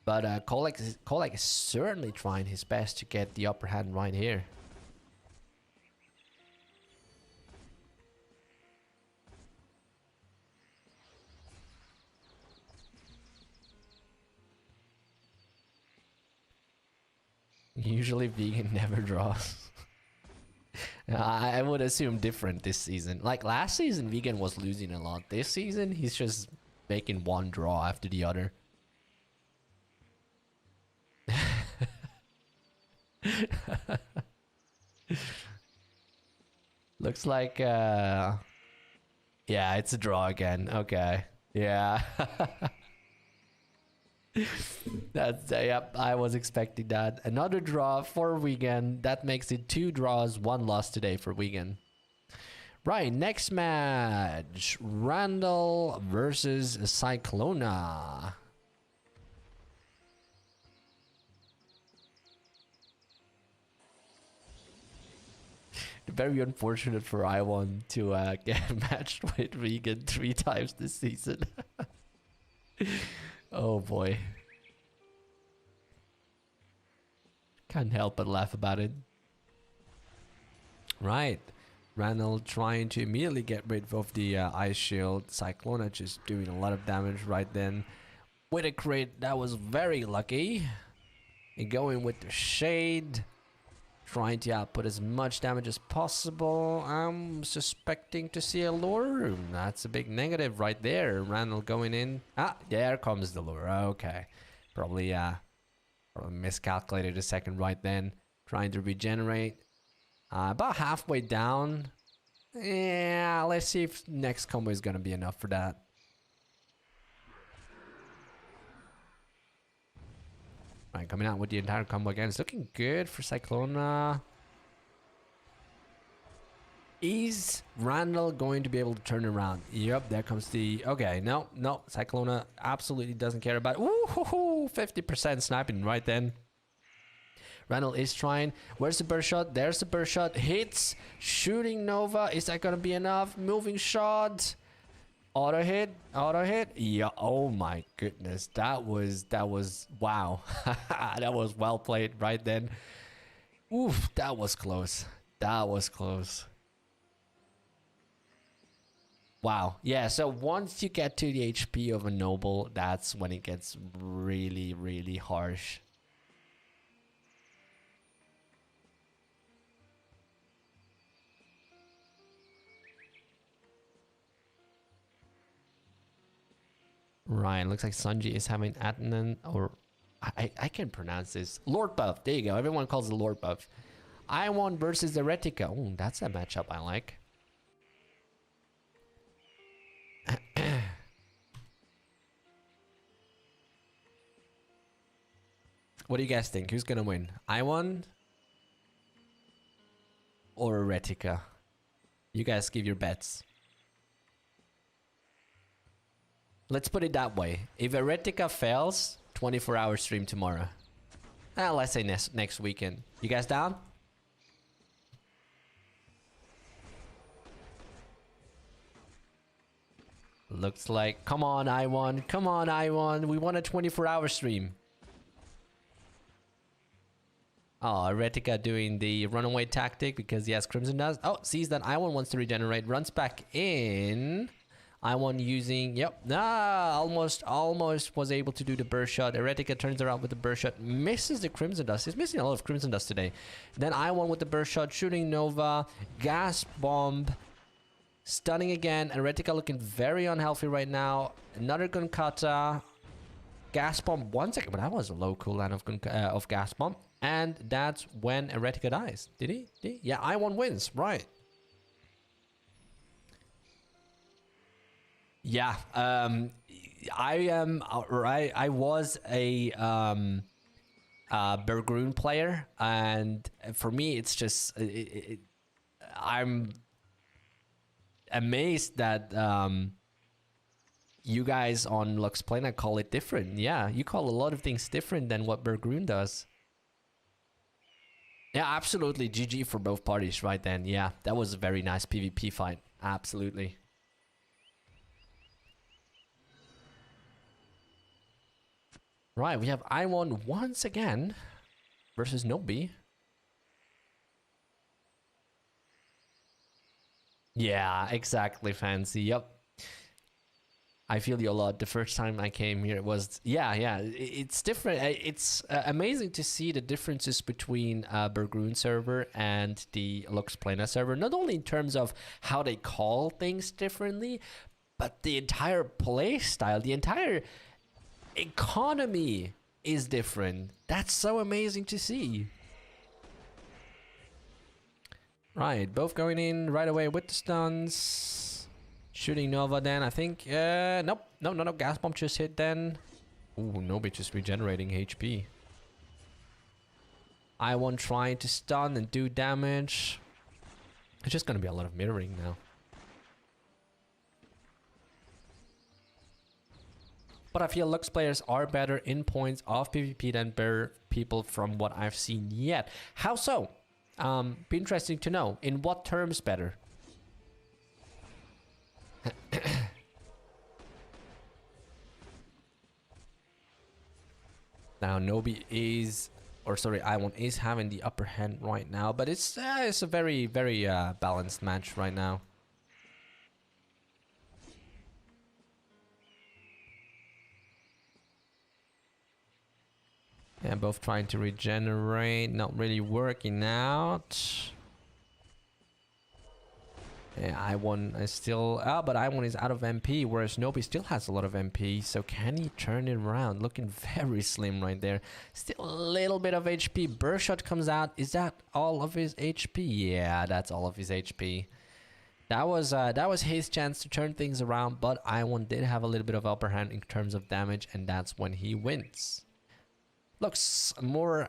Speaker 1: But Kolek is certainly trying his best to get the upper hand right here. Usually Vegan never draws. I would assume different this season. Like last season, Vegan was losing a lot. This season, he's just making one draw after the other. Looks like, yeah, it's a draw again. Okay, yeah. That's yep, I was expecting that. Another draw for Wigan. That makes it 2 draws, 1 loss today for Wigan. Right, next match. Randall versus Cyclona. Very unfortunate for Iwan to get matched with Wigan 3 times this season. Oh boy. Can't help but laugh about it. Right. Randall trying to immediately get rid of the ice shield. Cyclona just doing a lot of damage right then. With a crit, that was very lucky. And going with the shade. Trying to output as much damage as possible. I'm suspecting to see a lure. That's a big negative right there. Randall going in. Ah, there comes the lure. Okay. Probably miscalculated a second right then. Trying to regenerate. About halfway down. Yeah, let's see if next combo is going to be enough for that. Alright, coming out with the entire combo again. It's looking good for Cyclona. Is Randall going to be able to turn around? Yep, there comes the... Okay, no. Cyclona absolutely doesn't care about... Ooh, 50% sniping right then. Randall is trying. Where's the burst shot? There's the burst shot. Hits. Shooting Nova. Is that going to be enough? Moving shot. Auto hit. Yeah, oh my goodness. That was wow. That was well played right then. Oof, that was close. Wow. Yeah, so once you get to the HP of a noble, that's when it gets really, really harsh. Right, looks like Sanji is having Adnan, or I can pronounce this. Lord Buff, there you go. Everyone calls it Lord Buff. Iwan versus Eretica. Oh, that's a matchup I like. What do you guys think? Who's gonna win? Iwan or Eretica? You guys give your bets. Let's put it that way. If Eretica fails, 24-hour stream tomorrow. Let's say next weekend. You guys down? Looks like... Come on, Iwan. Come on, Iwan. We want a 24-hour stream. Oh, Eretica doing the runaway tactic because he has Crimson Dust. Oh, sees that Iwan wants to regenerate. Runs back in. Iwan using, yep, almost was able to do the burst shot. Eretica turns around with the burst shot, misses the Crimson Dust. He's missing a lot of Crimson Dust today. Then Iwan with the burst shot, shooting Nova, gas bomb, stunning again. Eretica looking very unhealthy right now. Another Gunkata, gas bomb 1 second, but that was a low cooldown of gas bomb. And that's when Eretica dies. Did he? Yeah, Iwan wins, right. Yeah, I am right. I was a Bergroon player, and for me, it's just I'm amazed that you guys on Lux Plana call it different. Yeah, you call a lot of things different than what Bergroon does. Yeah, absolutely. GG for both parties right then. Yeah, that was a very nice PvP fight. Absolutely. Right, we have Iwan once again versus Nobi. Yeah, exactly, Fancy. Yep. I feel you a lot. The first time I came here, it was... Yeah, it's different. It's amazing to see the differences between Bergroon server and the Lux Plana server. Not only in terms of how they call things differently, but the entire play style, the entire... economy is different. That's so amazing to see. Right, both going in right away with the stuns. Shooting Nova then, I think. Nope. No. Gas bomb just hit then. Ooh, Nobi just regenerating HP. Iwan trying to stun and do damage. It's just gonna be a lot of mirroring now. But I feel Lux players are better in points of PvP than people from what I've seen yet. How so? Be interesting to know. In what terms better? Now Nobi is, or sorry, Iwan is having the upper hand right now, but it's a very balanced match right now. Yeah, both trying to regenerate, not really working out. Yeah, Iwan is still... but Iwan is out of MP, whereas Nobi still has a lot of MP. So can he turn it around? Looking very slim right there. Still a little bit of HP. Burst shot comes out. Is that all of his HP? Yeah, that's all of his HP. That was his chance to turn things around, but Iwan did have a little bit of upper hand in terms of damage, and that's when he wins. Looks more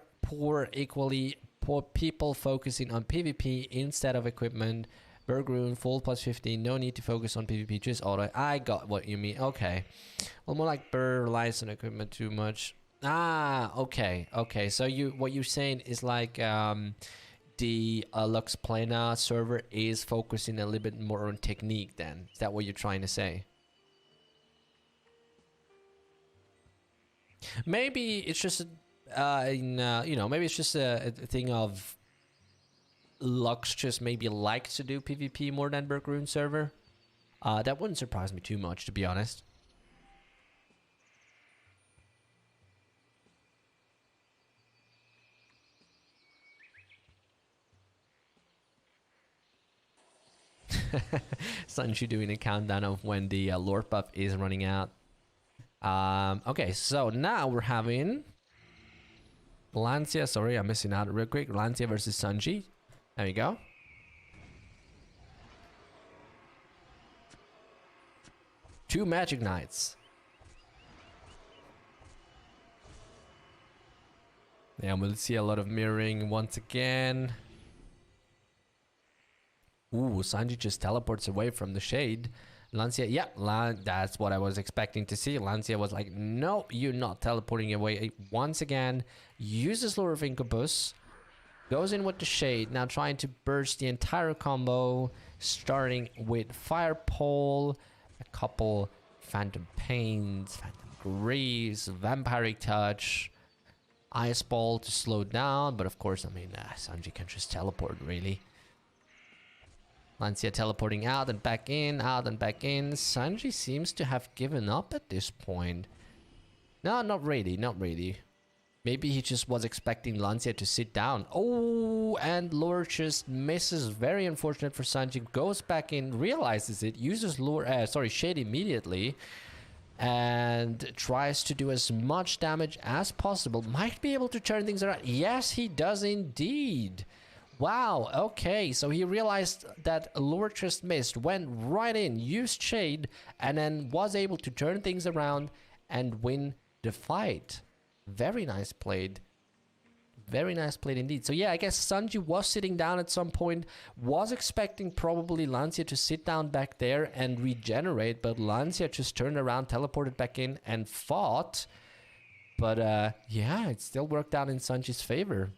Speaker 1: equally poor people focusing on PvP instead of equipment. Bergroon, full plus 15, no need to focus on PvP, just auto. I got what you mean, okay. Well, more like Burr relies on equipment too much. Ah, okay. So what you're saying is like the Lux Plana server is focusing a little bit more on technique then. Is that what you're trying to say? Maybe it's just maybe it's just a thing of Lux just maybe likes to do PvP more than Bergroon server. That wouldn't surprise me too much, to be honest. Sanji doing a countdown of when the lore buff is running out. Okay, so now we're having Valencia. Sorry, I'm missing out real quick. Valencia versus Sanji. There you go. Two Magic Knights. Yeah, we'll see a lot of mirroring once again. Ooh, Sanji just teleports away from the shade. Lancia, yeah, that's what I was expecting to see. Lancia was like, no, you're not teleporting away. Once again, uses Lure of Incubus. Goes in with the shade. Now trying to burst the entire combo. Starting with Fire Pole. A couple Phantom Pains. Phantom Greaves. Vampiric Touch. Ice Ball to slow down. But of course, I mean, Sanji can just teleport, really. Lancia teleporting out and back in, out and back in. Sanji seems to have given up at this point. No, not really, not really. Maybe he just was expecting Lancia to sit down. Oh, and lure just misses. Very unfortunate for Sanji. Goes back in, realizes it, uses Shade immediately, and tries to do as much damage as possible. Might be able to turn things around. Yes, he does indeed. Wow, okay, so he realized that lure just missed, went right in, used Shade, and then was able to turn things around and win the fight. Very nice played. Very nice played indeed. So yeah, I guess Sanji was sitting down at some point, was expecting probably Lancia to sit down back there and regenerate, but Lancia just turned around, teleported back in, and fought. But yeah, it still worked out in Sanji's favor.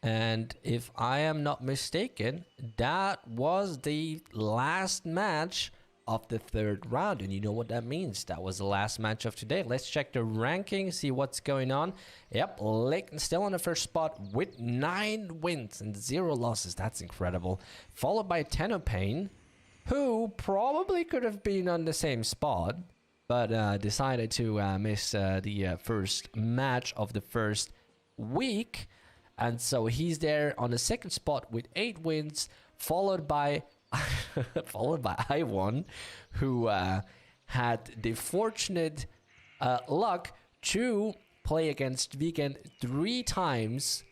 Speaker 1: And if I am not mistaken, that was the last match of the third round, and you know what that means. That was the last match of today. Let's check the ranking, see what's going on. Yep, Layton still on the first spot with 9 wins and 0 losses. That's incredible. Followed by Tenopane, who probably could have been on the same spot, but decided to miss the first match of the first week. And so he's there on the second spot with 8 wins, followed by Iwan, who had the fortunate luck to play against Vegan 3 times.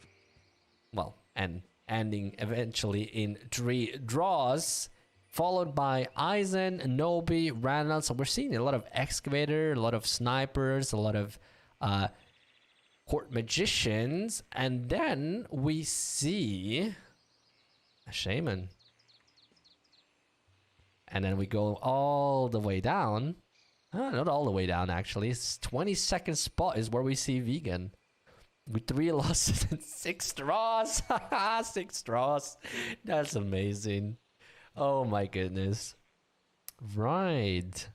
Speaker 1: Well, and ending eventually in 3 draws, followed by Eisend, Nobi, Randall. So we're seeing a lot of Excavator, a lot of Snipers, a lot of Court Magicians, and then we see a Shaman. And then we go all the way down. Not all the way down, actually. It's 22nd spot is where we see Vegan. With 3 losses and 6 draws. 6 draws. That's amazing. Oh my goodness. Right.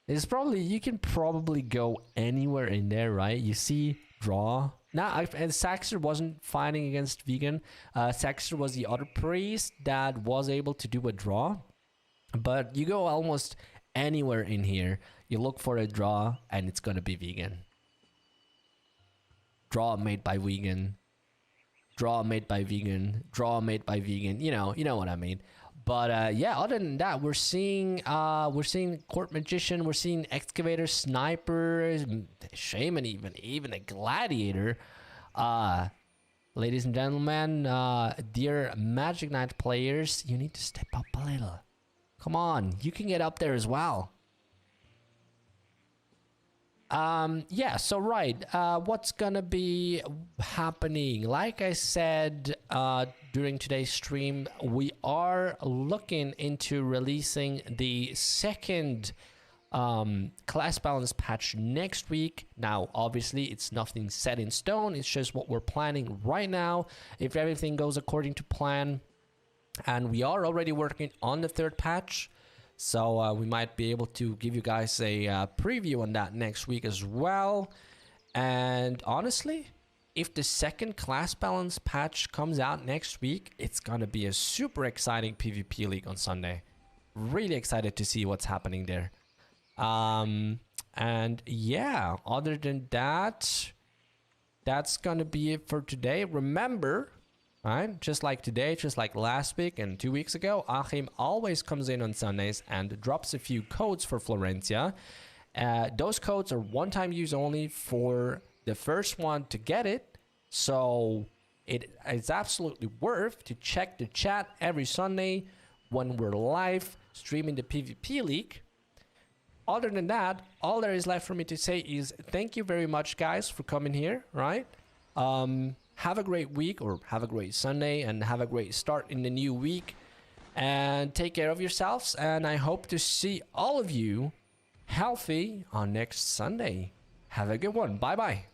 Speaker 1: It's probably, you can probably go anywhere in there, right? You see draw. Now, and Saxer wasn't fighting against Vegan. Saxer was the other priest that was able to do a draw. But you go almost anywhere in here. You look for a draw, and it's going to be Vegan. Draw made by Vegan. Draw made by Vegan. Draw made by Vegan. You know what I mean. But yeah, other than that, we're seeing Court Magician, we're seeing Excavator, Sniper, Shaman, even a Gladiator. Ladies and gentlemen, dear Magic Knight players, you need to step up a little. Come on, you can get up there as well. Yeah, so right, what's gonna be happening? Like I said during today's stream, we are looking into releasing the second class balance patch next week. Now, obviously, it's nothing set in stone. It's just what we're planning right now. If everything goes according to plan, and we are already working on the third patch, so we might be able to give you guys a preview on that next week as well. And honestly, if the second class balance patch comes out next week, it's gonna be a super exciting PvP league on Sunday. Really excited to see what's happening there. And yeah, other than that, that's gonna be it for today. Remember, right, just like today, just like last week and 2 weeks ago, Achim always comes in on Sundays and drops a few codes for Florensia. Those codes are one-time use only for the first one to get it, so it's absolutely worth to check the chat every Sunday when we're live streaming the PvP League. Other than that, all there is left for me to say is thank you very much, guys, for coming here, right? Have a great week, or have a great Sunday, and have a great start in the new week. And take care of yourselves, and I hope to see all of you healthy on next Sunday. Have a good one. Bye-bye.